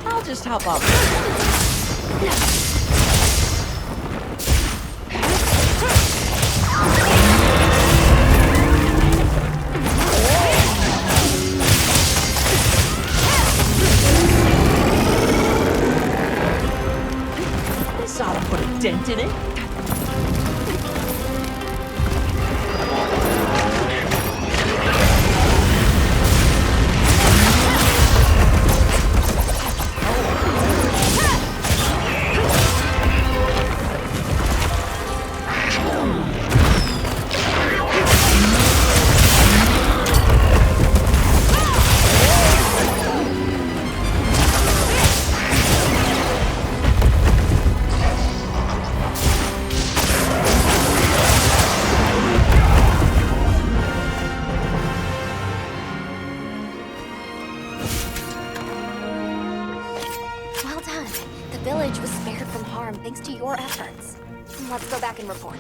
I'll just hop up. This ought to put a dent in it. Well done. The village was spared from harm thanks to your efforts. Let's go back and report.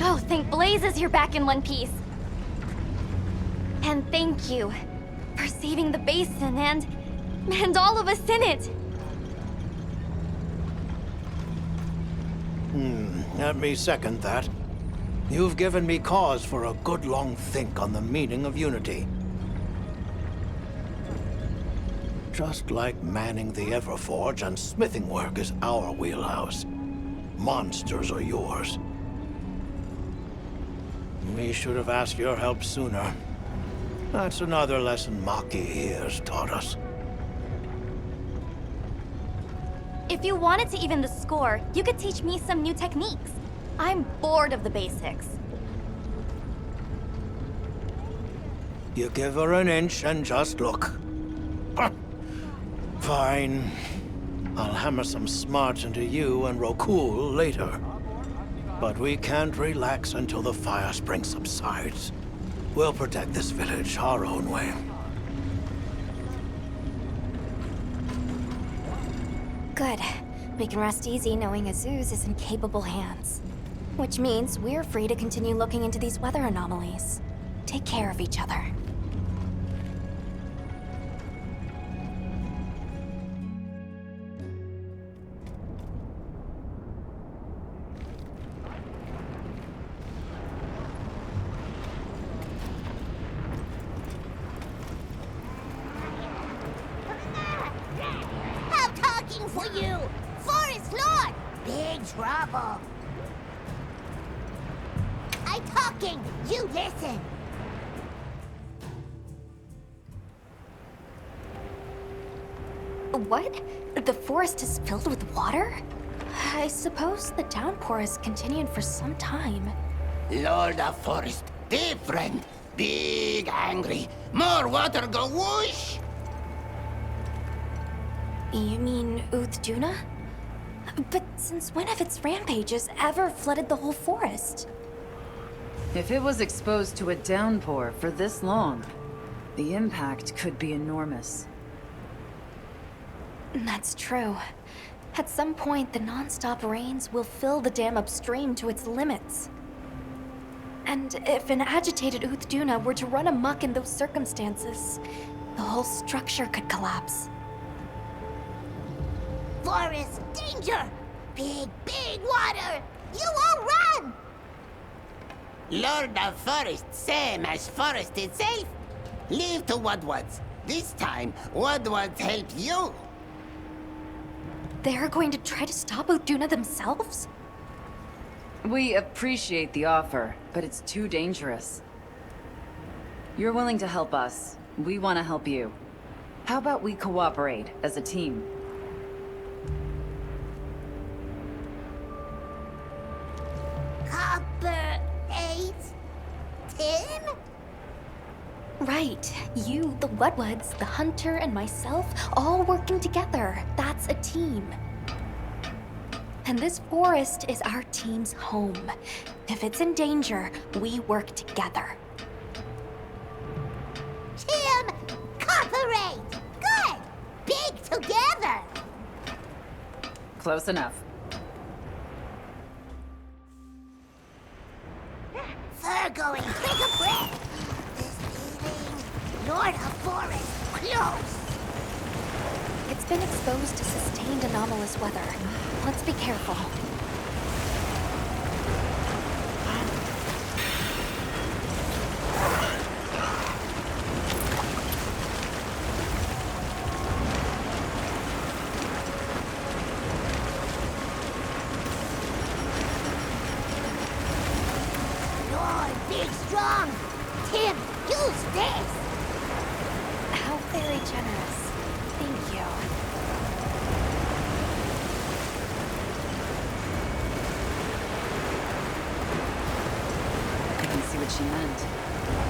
Oh, thank blazes you're back in one piece. And thank you for saving the basin and all of us in it. Let me second that. You've given me cause for a good long think on the meaning of unity. Just like manning the Everforge and smithing work is our wheelhouse, monsters are yours. We should have asked your help sooner. That's another lesson Maki here's taught us. If you wanted to even the score, you could teach me some new techniques. I'm bored of the basics. You give her an inch and just look. Fine. I'll hammer some smarts into you and Rokul later. But we can't relax until the fire spring subsides. We'll protect this village our own way. Good. We can rest easy knowing Azuz is in capable hands. Which means we're free to continue looking into these weather anomalies. Take care of each other. I'm talking for you! Forest Lord! Big trouble! I'm talking! You listen! What? The forest is filled with water? I suppose the downpour has continued for some time. Lord of Forest, different. Big angry. More water go whoosh! You mean Uthduna? But since when have its rampages ever flooded the whole forest? If it was exposed to a downpour for this long, the impact could be enormous. That's true. At some point, the non-stop rains will fill the dam upstream to its limits. And if an agitated Uthduna were to run amok in those circumstances, the whole structure could collapse. Forest, danger! Big water! You won't run! Lord of Forest, same as Forest itself. Leave to Woodwards. This time, Woodwards help you. They're going to try to stop Uthduna themselves? We appreciate the offer, but it's too dangerous. You're willing to help us. We want to help you. How about we cooperate as a team? Copper 8? 10? Right. You, the Woodwards, the Hunter, and myself, all working together. That's a team. And this forest is our team's home. If it's in danger, we work together. Tim! Copper 8! Good! Big together! Close enough. Fur going, take a breath! This feeling, Lord of Forest, close! It's been exposed to sustained anomalous weather. Let's be careful. Lord, big strong! Tim, use this! How very generous. Thank you. I can see what she meant.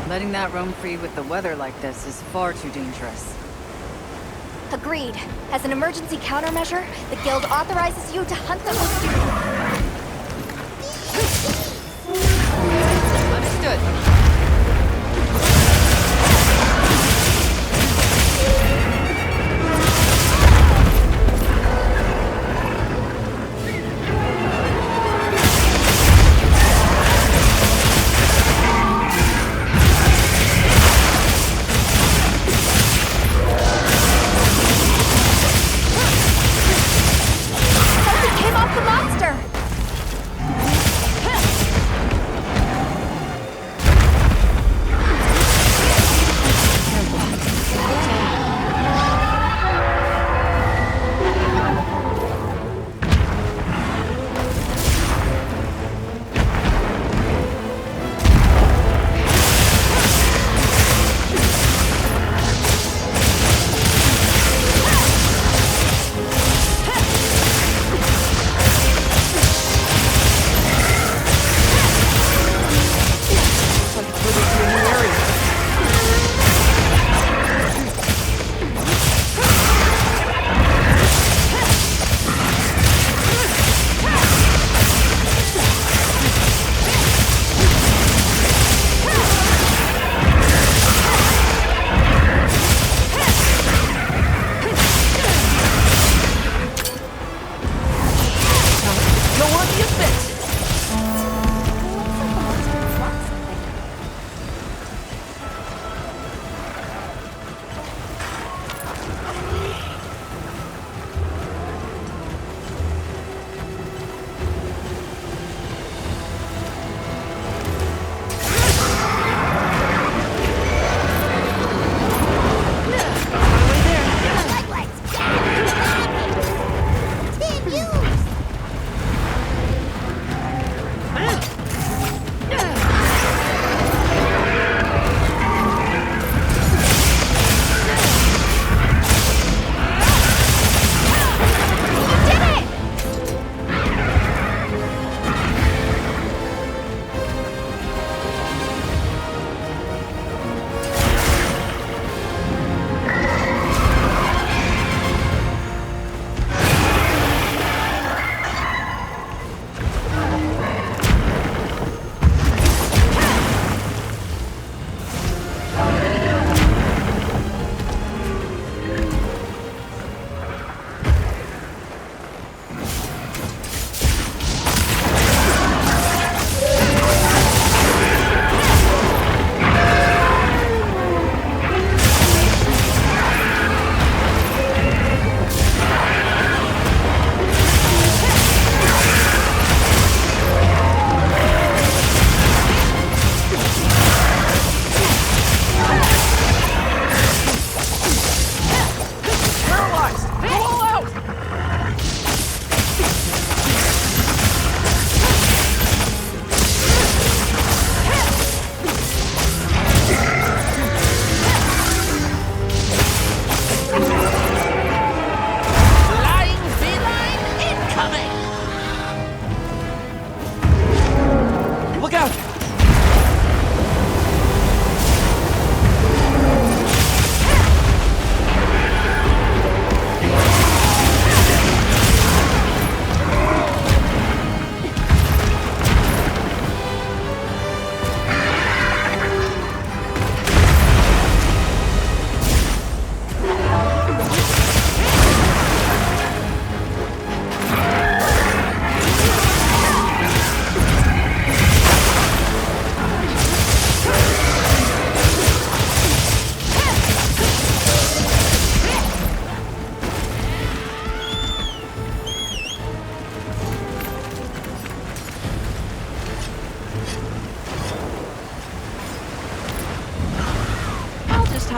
Letting that roam free with the weather like this is far too dangerous. Agreed. As an emergency countermeasure, the guild authorizes you to hunt them with Understood. Something came off the monster!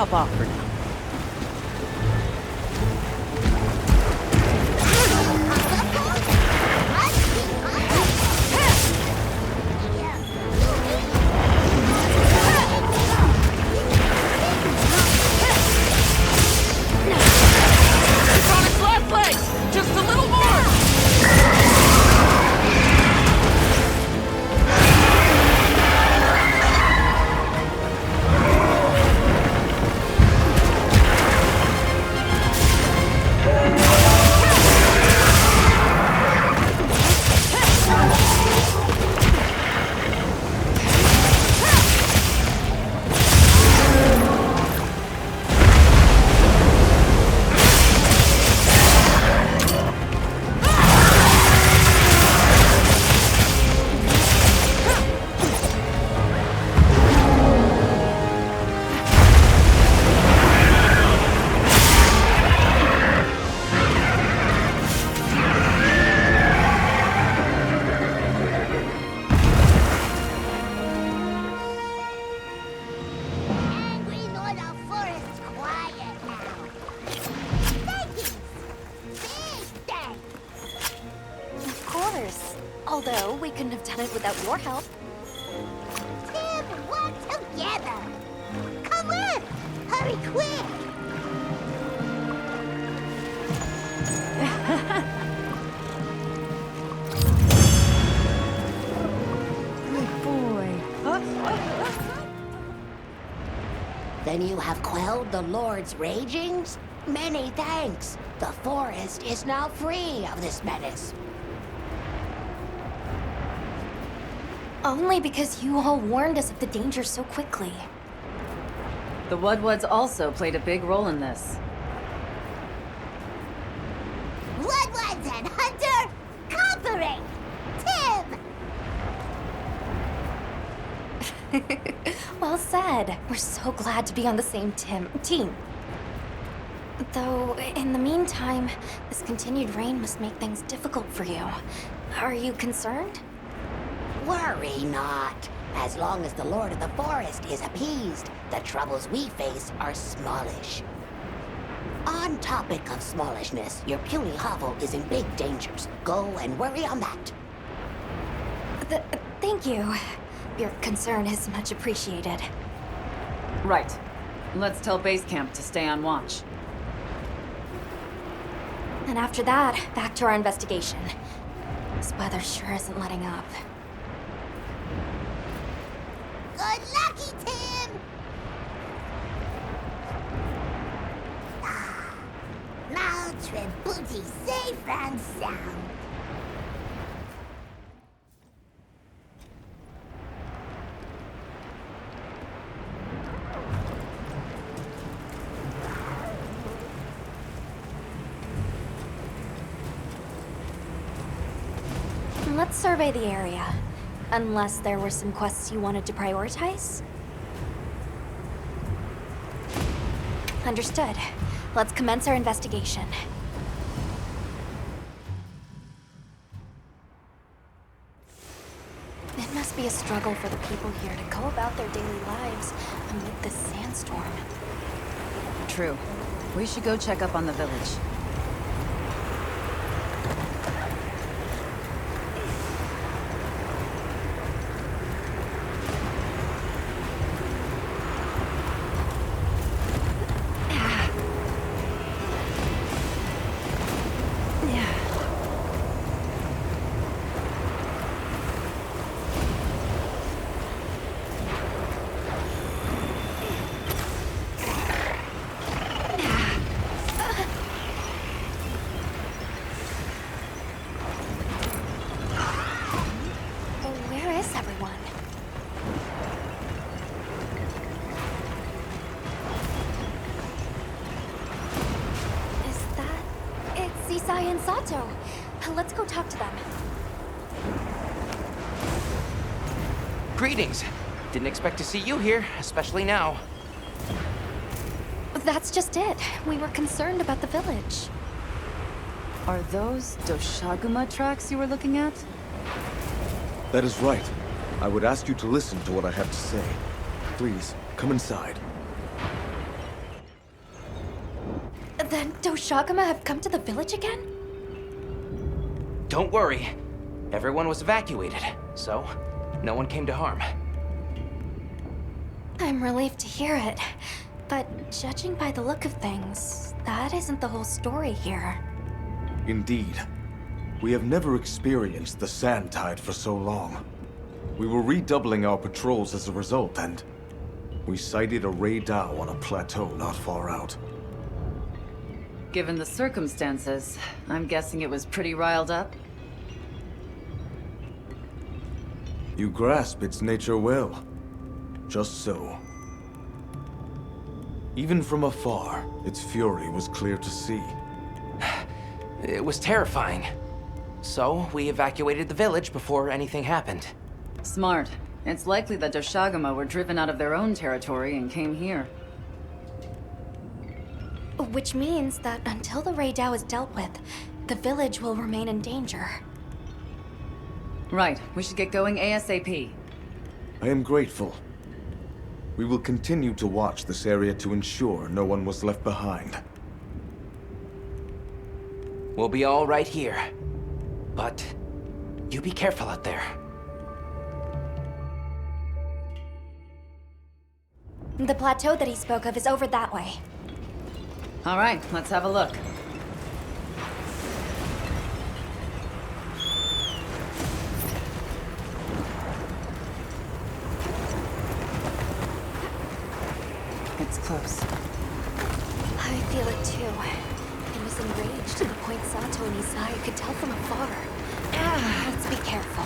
hop off for now. It's on its last legs! Just a little more! Angry Lord of Forest, quiet now. Thank you. Big thanks. Of course. Although, we couldn't have done it without your help. Tim, work together. Come on, hurry quick. Good boy. Then you have quelled the Lord's ragings? Many thanks. The forest is now free of this menace. Only because you all warned us of the danger so quickly. The Wudwuds also played a big role in this. Wudwuds and Hunter, cooperate! Tim! Well said. We're so glad to be on the same team. Though, in the meantime, this continued rain must make things difficult for you. Are you concerned? Worry not. As long as the Lord of the Forest is appeased, the troubles we face are smallish. On topic of smallishness, your puny hovel is in big dangers. Go and worry on that. Thank you. Your concern is much appreciated. Right. Let's tell base camp to stay on watch. And after that, back to our investigation. This weather sure isn't letting up. Good lucky, Tim! Now trip booty safe and sound. Let's survey the area. Unless there were some quests you wanted to prioritize? Understood. Let's commence our investigation. It must be a struggle for the people here to go about their daily lives amid this sandstorm. True. We should go check up on the village. Where is everyone? It's Isai and Sato. Let's go talk to them. Greetings. Didn't expect to see you here, especially now. That's just it. We were concerned about the village. Are those Doshaguma tracks you were looking at? That is right. I would ask you to listen to what I have to say. Please, come inside. Doshagama have come to the village again? Don't worry. Everyone was evacuated, so no one came to harm. I'm relieved to hear it. But judging by the look of things, that isn't the whole story here. Indeed. We have never experienced the Sand Tide for so long. We were redoubling our patrols as a result, and we sighted a Ray Dow on a plateau not far out. Given the circumstances, I'm guessing it was pretty riled up. You grasp its nature well. Just so. Even from afar, its fury was clear to see. It was terrifying. So, we evacuated the village before anything happened. Smart. It's likely that Doshagama were driven out of their own territory and came here. Which means that until the Ray Dow is dealt with, the village will remain in danger. Right. We should get going ASAP. I am grateful. We will continue to watch this area to ensure no one was left behind. We'll be all right here. But you be careful out there. The plateau that he spoke of is over that way. All right, let's have a look. It's close. I feel it too. He was enraged to the point Sato and Isai could tell from afar. Let's be careful.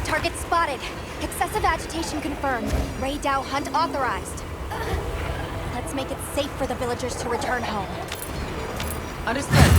Target spotted. Excessive agitation confirmed. Ray Dow hunt authorized. Let's make it safe for the villagers to return home. Understood.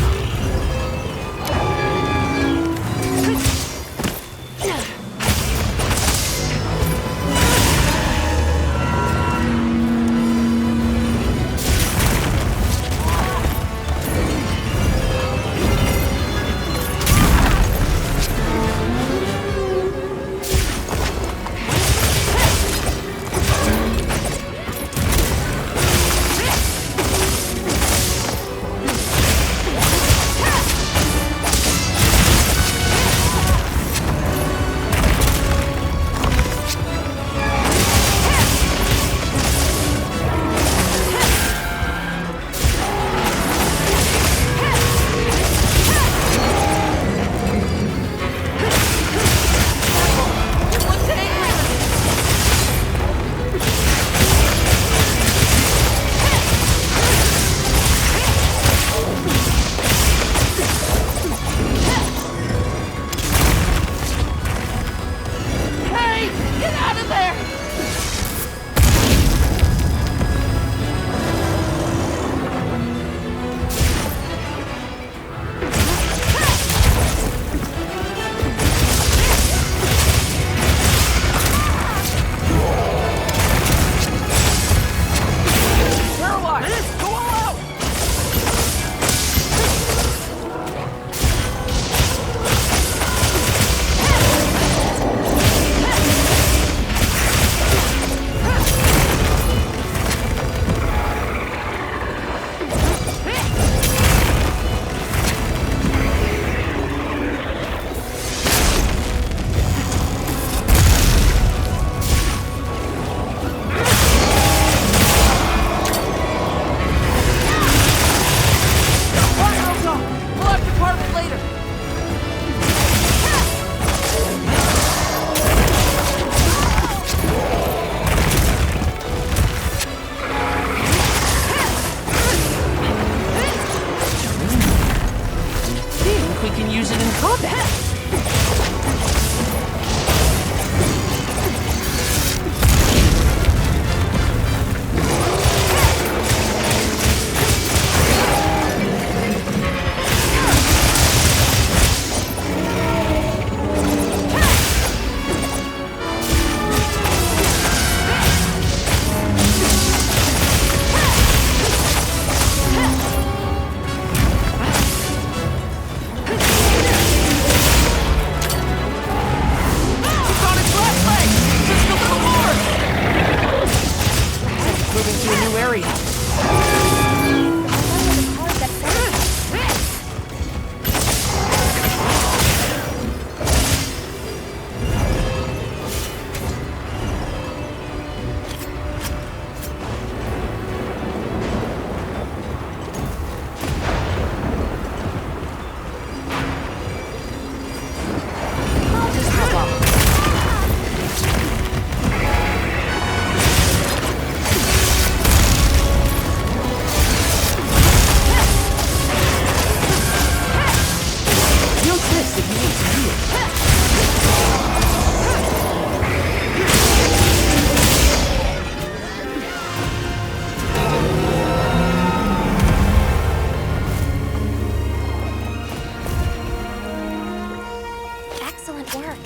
excellent work.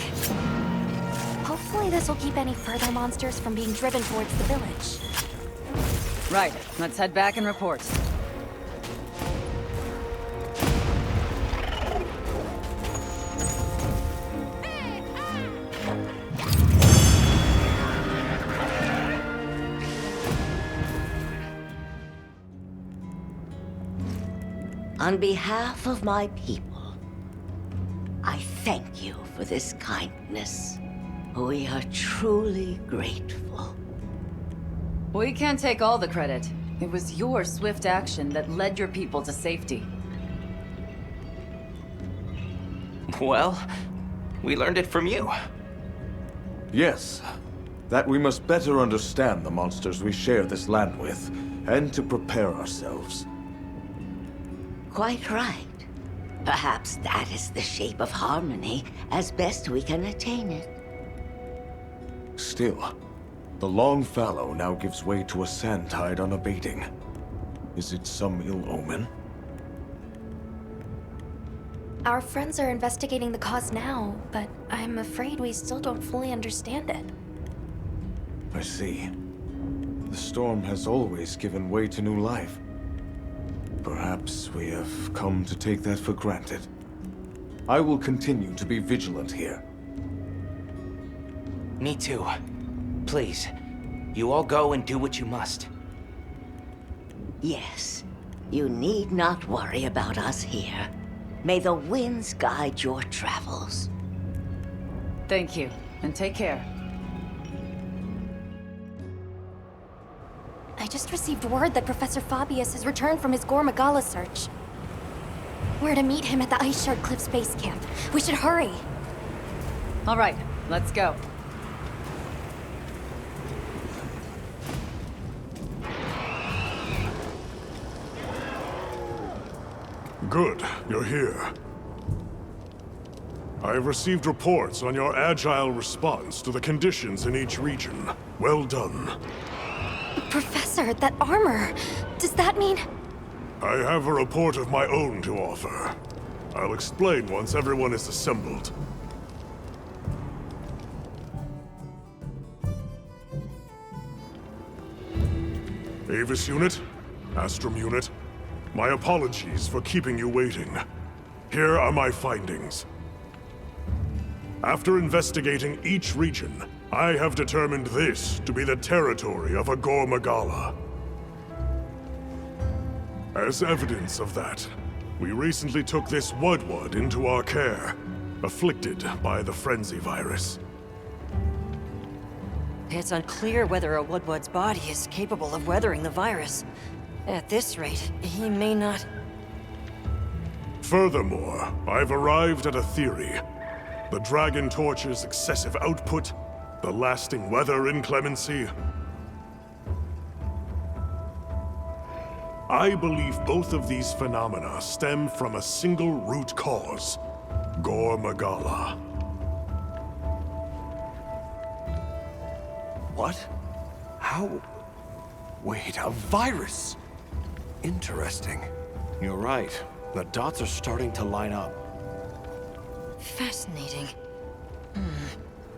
Hopefully this will keep any further monsters from being driven towards the village. Right, let's head back and report. On behalf of my people, I thank you for this kindness. We are truly grateful. We can't take all the credit. It was your swift action that led your people to safety. Well, we learned it from you. Yes, that we must better understand the monsters we share this land with, and to prepare ourselves. Quite right. Perhaps that is the shape of harmony, as best we can attain it. Still, the long fallow now gives way to a sand tide unabating. Is it some ill omen? Our friends are investigating the cause now, but I'm afraid we still don't fully understand it. I see. The storm has always given way to new life. Perhaps we have come to take that for granted. I will continue to be vigilant here. Me too. Please, you all go and do what you must. Yes, you need not worry about us here. May the winds guide your travels. Thank you, and take care. I just received word that Professor Fabius has returned from his Gore Magala search. We're to meet him at the Ice Shard Cliffs base camp. We should hurry. All right, let's go. Good, you're here. I have received reports on your agile response to the conditions in each region. Well done. Professor, that armor... Does that mean... I have a report of my own to offer. I'll explain once everyone is assembled. Avis Unit, Astrum Unit, my apologies for keeping you waiting. Here are my findings. After investigating each region, I have determined this to be the territory of a Gore Magala. As evidence of that, we recently took this Wudwud into our care, afflicted by the Frenzy virus. It's unclear whether a Woodward's body is capable of weathering the virus. At this rate, he may not... Furthermore, I've arrived at a theory. The Dragon Torch's excessive output, the lasting weather inclemency. I believe both of these phenomena stem from a single root cause, Gore Magala. What? How? Wait, a virus? Interesting. You're right. The dots are starting to line up. Fascinating.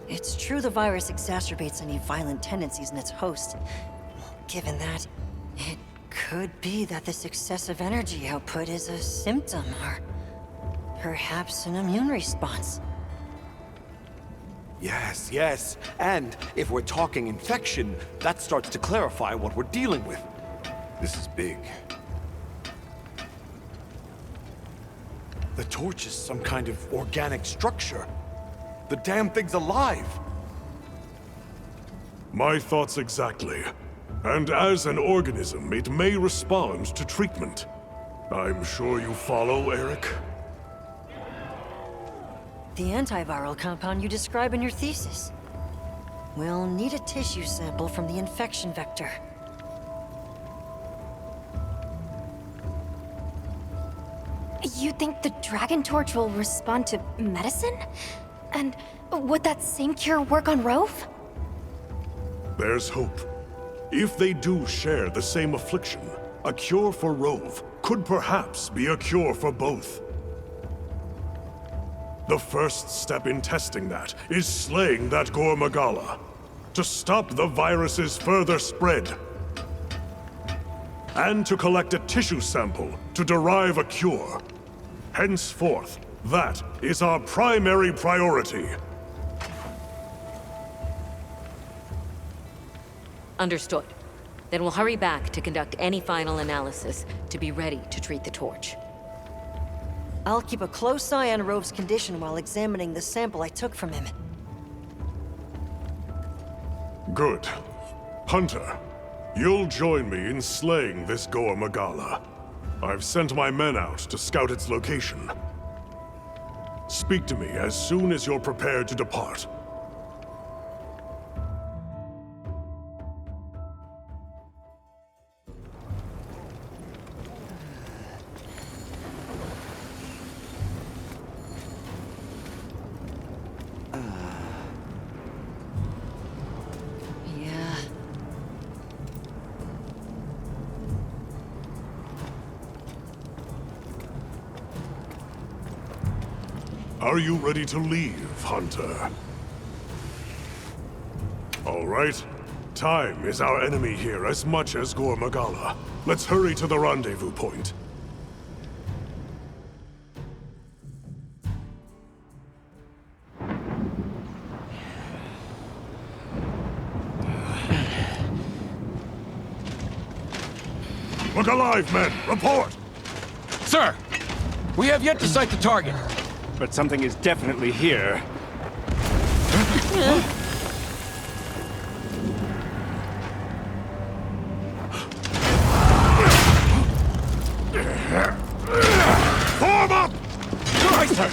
It's true the virus exacerbates any violent tendencies in its host. Given that, it could be that this excessive energy output is a symptom, or perhaps an immune response. Yes, yes. And if we're talking infection, that starts to clarify what we're dealing with. This is big. The torch is some kind of organic structure. The damn thing's alive! My thoughts exactly. And as an organism, it may respond to treatment. I'm sure you follow, Eric? The antiviral compound you describe in your thesis. We'll need a tissue sample from the infection vector. You think the Dragon Torch will respond to medicine? And would that same cure work on Rove? There's hope. If they do share the same affliction, a cure for Rove could perhaps be a cure for both. The first step in testing that is slaying that Gormagala, to stop the virus's further spread. And to collect a tissue sample to derive a cure. Henceforth, that is our primary priority. Understood. Then we'll hurry back to conduct any final analysis to be ready to treat the torch. I'll keep a close eye on Rove's condition while examining the sample I took from him. Good. Hunter, you'll join me in slaying this Gormagala. I've sent my men out to scout its location. Speak to me as soon as you're prepared to depart. Are you ready to leave, Hunter? All right. Time is our enemy here as much as Gormagala. Let's hurry to the rendezvous point. Look alive, men! Report! Sir! We have yet to sight the target. But something is definitely here. Form up! Right, sir!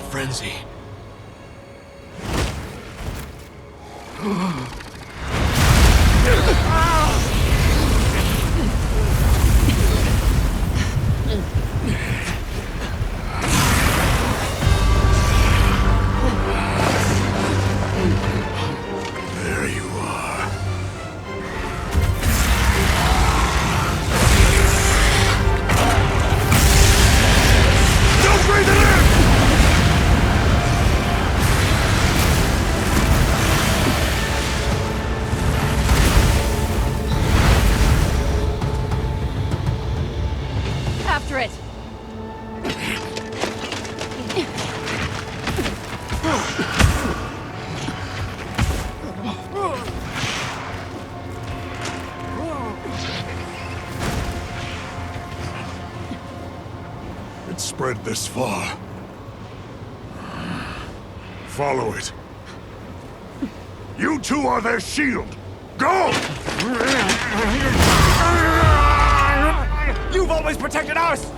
Frenzy. There you are. Don't breathe it in! After it. It spread this far. Follow it. You two are their shield. Go! You've always protected us!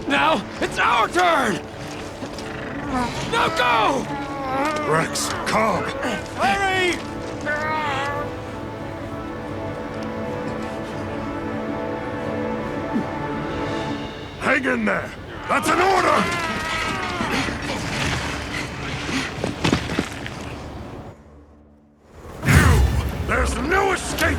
Now, it's our turn! Now go! Rex, calm. Hurry! Hang in there! That's an order! You! There's no escape!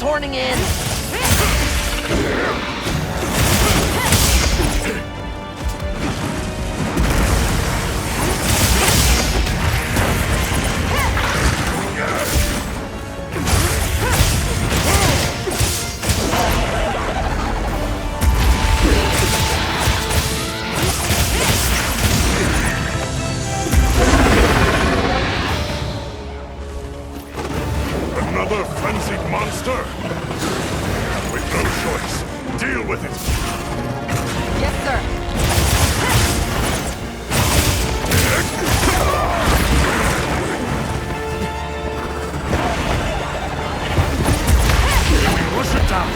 horning in! Another frenzied monster? With no choice. Deal with it. Yes, sir. Push it down.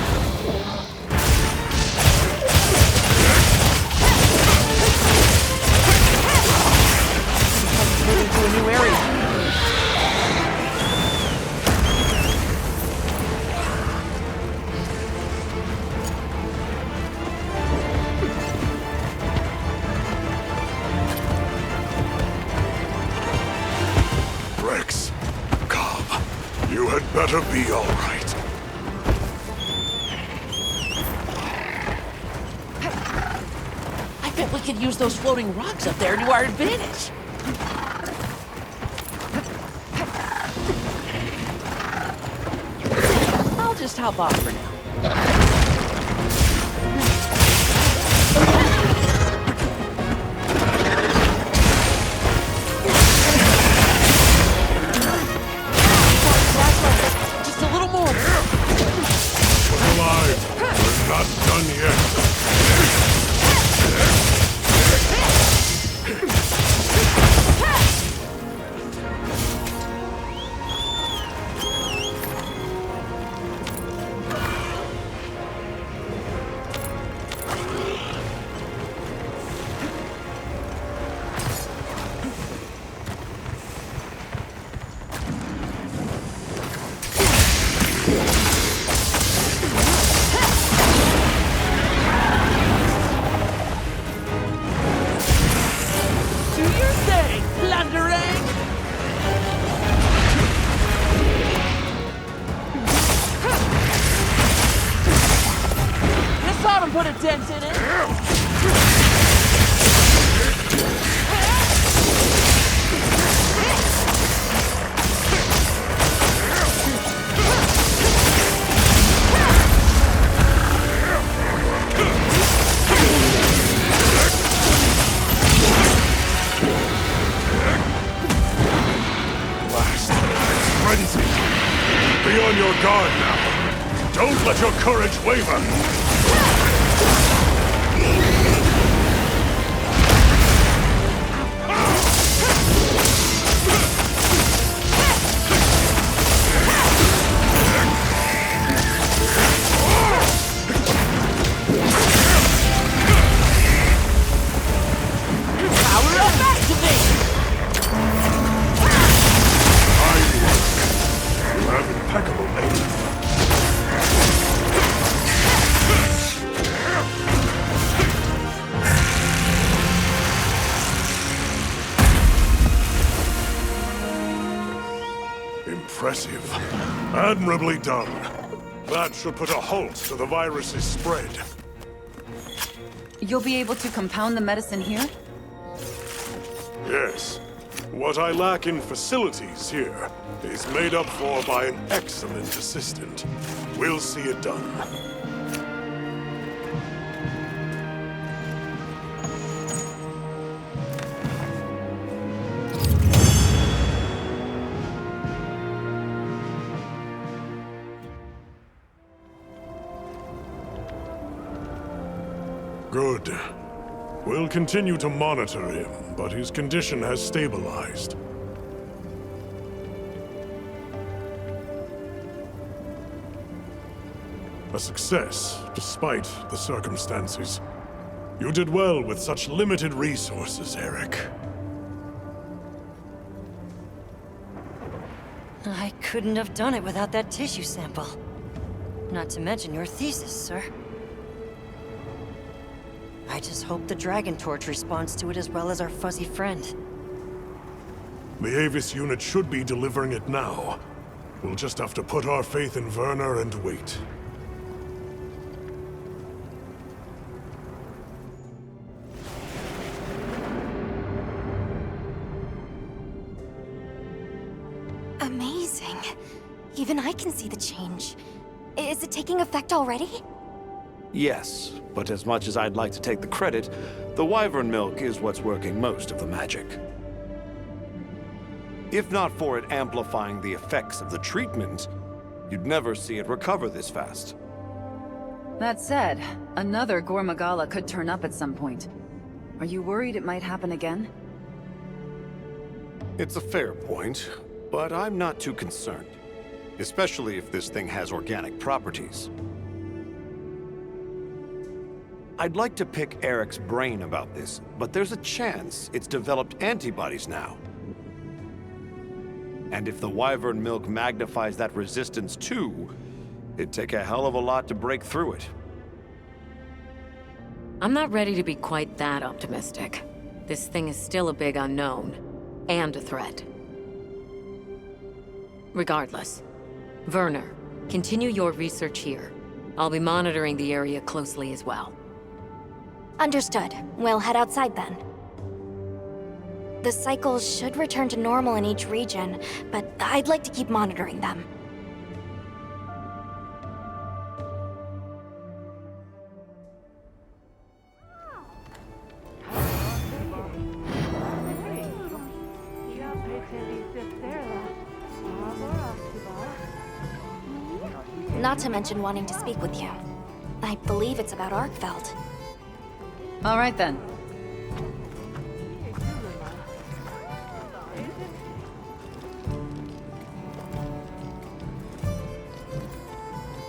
Moving to a new area. Rex, Cobb, you had better be all right. I bet we could use those floating rocks up there to our advantage. I'll just hop off for now. Just a little more. We're alive. We're not done yet. Do your thing, Blunderang! This ought to put a dent in it. Frenzy. Be on your guard now. Don't let your courage waver. Power up, activate! You have impeccable aim. Impressive. Admirably done. That should put a halt to the virus's spread. You'll be able to compound the medicine here? Yes. What I lack in facilities here is made up for by an excellent assistant. We'll see it done. Good. We'll continue to monitor him, but his condition has stabilized. A success, despite the circumstances. You did well with such limited resources, Eric. I couldn't have done it without that tissue sample. Not to mention your thesis, sir. I just hope the Dragon Torch responds to it as well as our fuzzy friend. The Avis unit should be delivering it now. We'll just have to put our faith in Werner and wait. Amazing. Even I can see the change. Is it taking effect already? Yes, but as much as I'd like to take the credit, the wyvern milk is what's working most of the magic. If not for it amplifying the effects of the treatment, you'd never see it recover this fast. That said, another Gormagala could turn up at some point. Are you worried it might happen again? It's a fair point, but I'm not too concerned. Especially if this thing has organic properties. I'd like to pick Eric's brain about this, but there's a chance it's developed antibodies now. And if the wyvern milk magnifies that resistance too, it'd take a hell of a lot to break through it. I'm not ready to be quite that optimistic. This thing is still a big unknown, and a threat. Regardless, Werner, continue your research here. I'll be monitoring the area closely as well. Understood. We'll head outside then. The cycles should return to normal in each region, but I'd like to keep monitoring them. Not to mention wanting to speak with you. I believe it's about Arkfeld. All right then.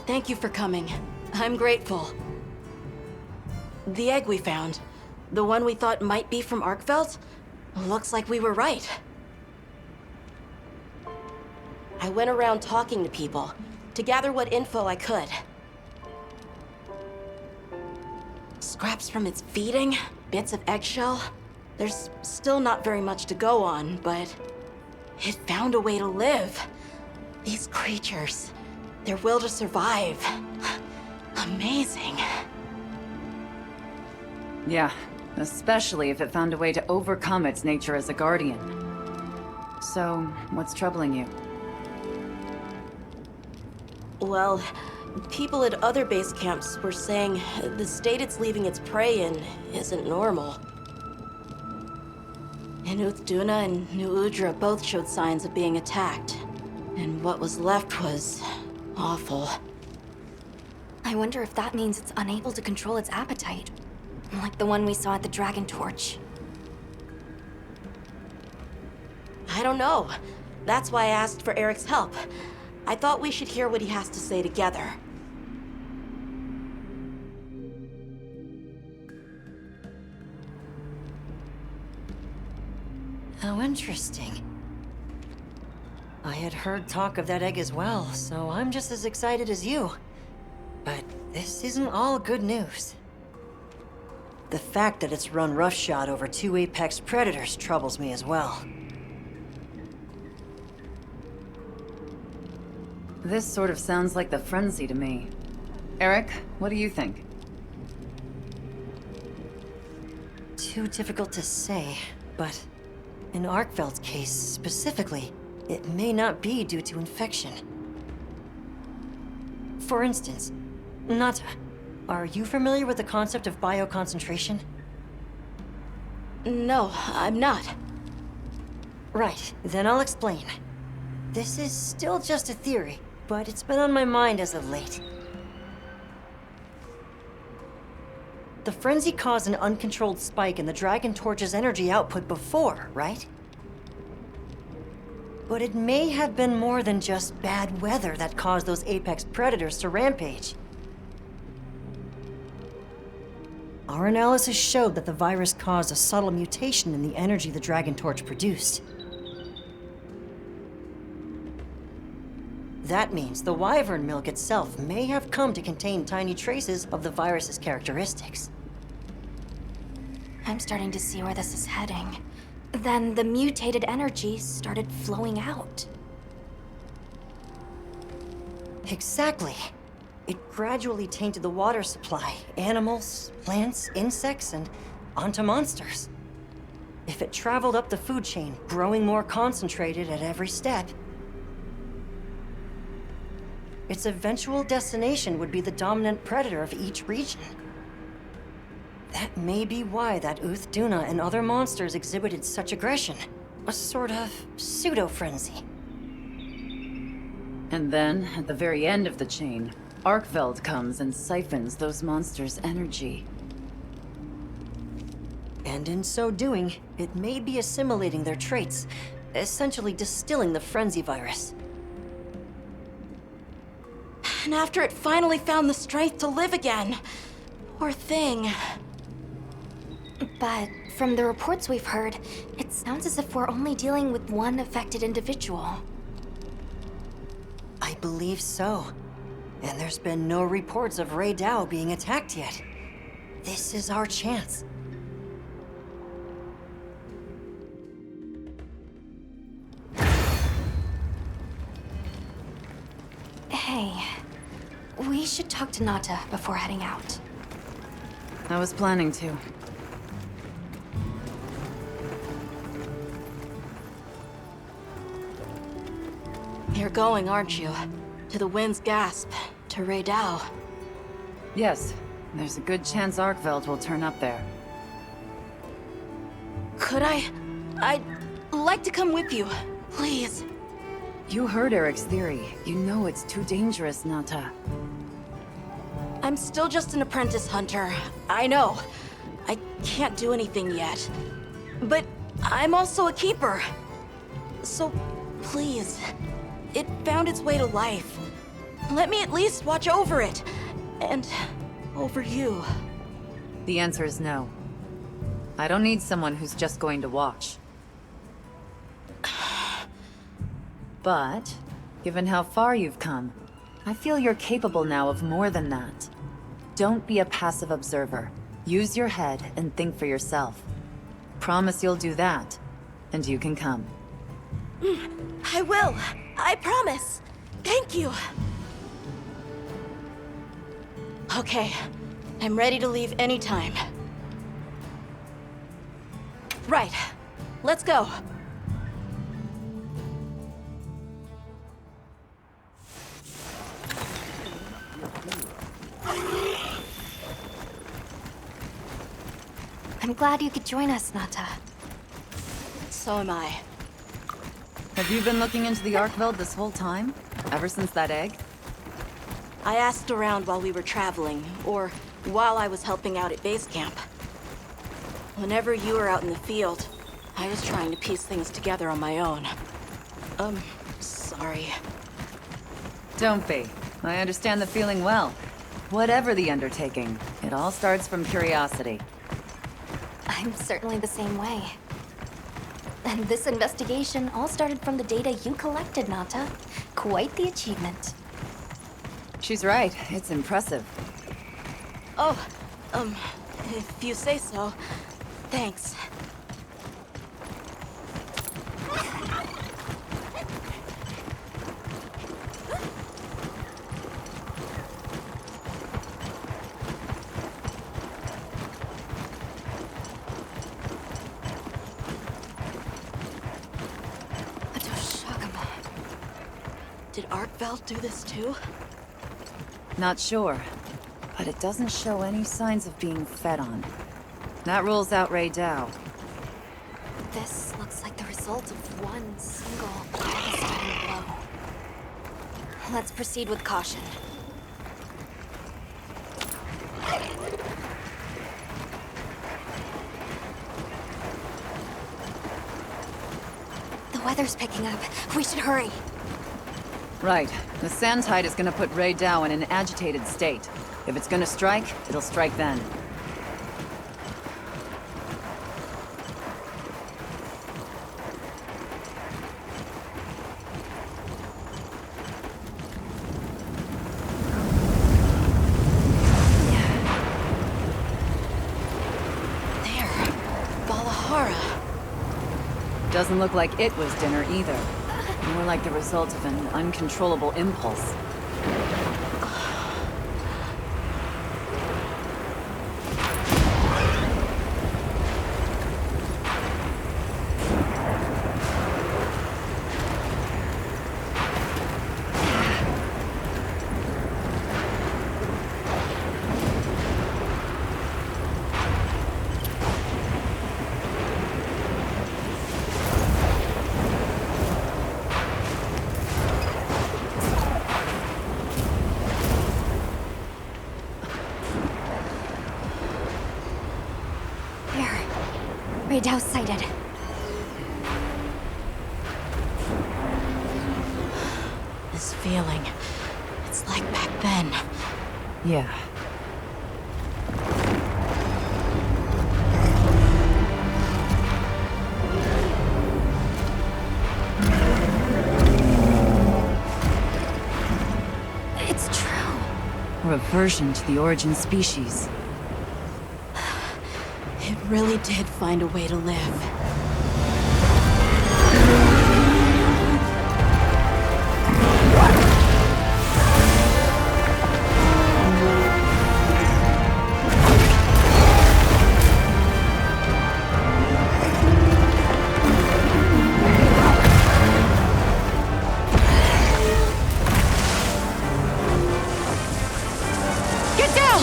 Thank you for coming. I'm grateful. The egg we found, the one we thought might be from Arkfeld, looks like we were right. I went around talking to people to gather what info I could. Scraps from its feeding, bits of eggshell. There's still not very much to go on, but it found a way to live. These creatures, their will to survive. Amazing. Yeah, especially if it found a way to overcome its nature as a guardian. So, what's troubling you? Well, people at other base camps were saying the state it's leaving its prey in isn't normal. In Uthduna and New Udra both showed signs of being attacked. And what was left was awful. I wonder if that means it's unable to control its appetite. Like the one we saw at the Dragon Torch. I don't know. That's why I asked for Eric's help. I thought we should hear what he has to say together. How interesting. I had heard talk of that egg as well, so I'm just as excited as you. But this isn't all good news. The fact that it's run roughshod over 2 apex predators troubles me as well. This sort of sounds like the frenzy to me. Eric, what do you think? Too difficult to say, but in Arkfeld's case specifically, it may not be due to infection. For instance, Nata, are you familiar with the concept of bioconcentration? No, I'm not. Right, then I'll explain. This is still just a theory, but it's been on my mind as of late. The frenzy caused an uncontrolled spike in the Dragon Torch's energy output before, right? But it may have been more than just bad weather that caused those apex predators to rampage. Our analysis showed that the virus caused a subtle mutation in the energy the Dragon Torch produced. That means the wyvern milk itself may have come to contain tiny traces of the virus's characteristics. I'm starting to see where this is heading. Then the mutated energy started flowing out. Exactly. It gradually tainted the water supply. Animals, plants, insects, and onto monsters. If it traveled up the food chain, growing more concentrated at every step, its eventual destination would be the dominant predator of each region. That may be why that Duna and other monsters exhibited such aggression. A sort of pseudo-frenzy. And then, at the very end of the chain, Arkveld comes and siphons those monsters' energy. And in so doing, it may be assimilating their traits, essentially distilling the frenzy virus. And after it finally found the strength to live again, poor thing. But from the reports we've heard, it sounds as if we're only dealing with one affected individual. I believe so. And there's been no reports of Rey Dao being attacked yet. This is our chance. Hey, we should talk to Nata before heading out. I was planning to. You're going, aren't you? To the Wind's Gasp, to Rey Dao. Yes, there's a good chance Arkveld will turn up there. Could I'd like to come with you, please. You heard Eric's theory. You know it's too dangerous, Nata. I'm still just an apprentice hunter. I know. I can't do anything yet. But I'm also a keeper. So, please. It found its way to life. Let me at least watch over it. And over you. The answer is no. I don't need someone who's just going to watch. But, given how far you've come, I feel you're capable now of more than that. Don't be a passive observer. Use your head and think for yourself. Promise you'll do that, and you can come. I will. I promise. Thank you. Okay. I'm ready to leave anytime. Right. Let's go. I'm glad you could join us, Nata. So am I. Have you been looking into the Arkveld this whole time? Ever since that egg? I asked around while we were traveling, or while I was helping out at base camp. Whenever you were out in the field, I was trying to piece things together on my own. Sorry. Don't be. I understand the feeling well. Whatever the undertaking, it all starts from curiosity. I'm certainly the same way. And this investigation all started from the data you collected, Nata. Quite the achievement. She's right. It's impressive. Oh, if you say so. Thanks. Did Arkveld do this too? Not sure, but it doesn't show any signs of being fed on. That rules out Rey Dao. This looks like the result of one single devastating blow. Let's proceed with caution. The weather's picking up. We should hurry. Right. The sand tide is gonna put Rey Dao in an agitated state. If it's gonna strike, it'll strike then. Doesn't look like it was dinner either. More like the result of an uncontrollable impulse. Radar sighted. This feeling, it's like back then. Yeah. It's true. Reversion to the origin species. It really did find a way to live. Get down!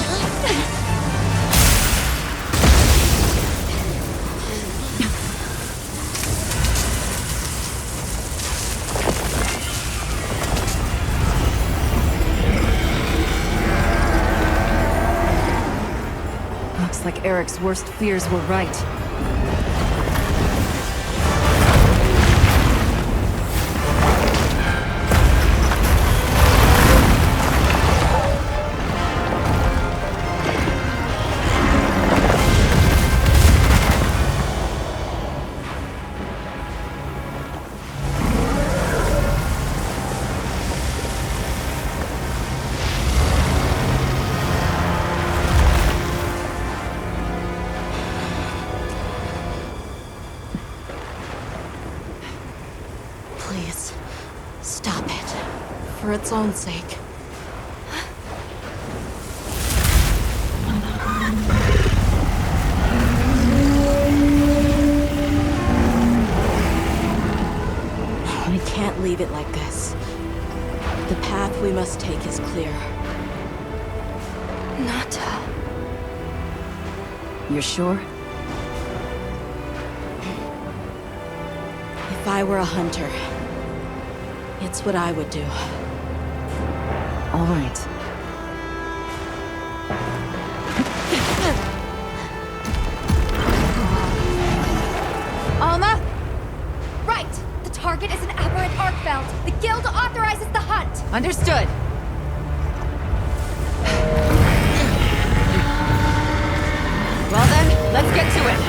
Looks like Eric's worst fears were right. Please, stop it. For its own sake. We can't leave it like this. The path we must take is clear. Nata. You're sure? If I were a hunter, it's what I would do. All right. Alma? Right! The target is an aberrant arcveld. The guild authorizes the hunt! Understood. Well then, let's get to it.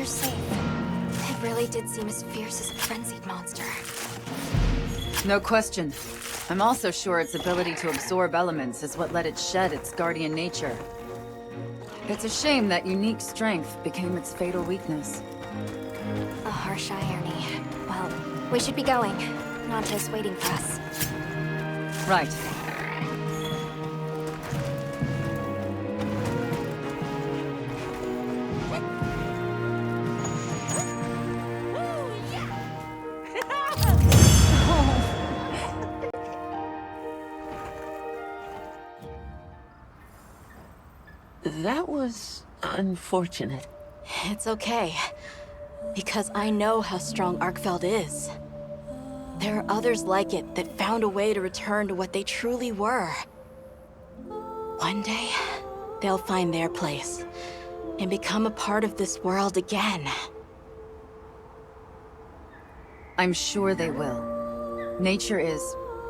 safe. It really did seem as fierce as a frenzied monster. No question. I'm also sure its ability to absorb elements is what let it shed its guardian nature. It's a shame that unique strength became its fatal weakness. A harsh irony. Well, we should be going. Nanto's waiting for us. Right. That was unfortunate. It's okay. Because I know how strong Arkfeld is. There are others like it that found a way to return to what they truly were. One day, they'll find their place and become a part of this world again. I'm sure they will.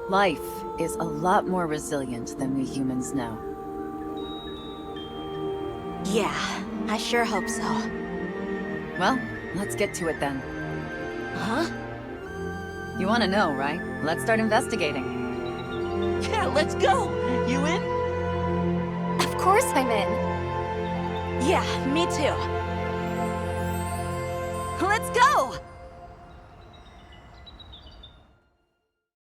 Life is a lot more resilient than we humans know. Yeah, I sure hope so. Well, let's get to it then. Huh? You want to know, right? Let's start investigating. Yeah, let's go! You in? Of course I'm in. Yeah, me too. Let's go!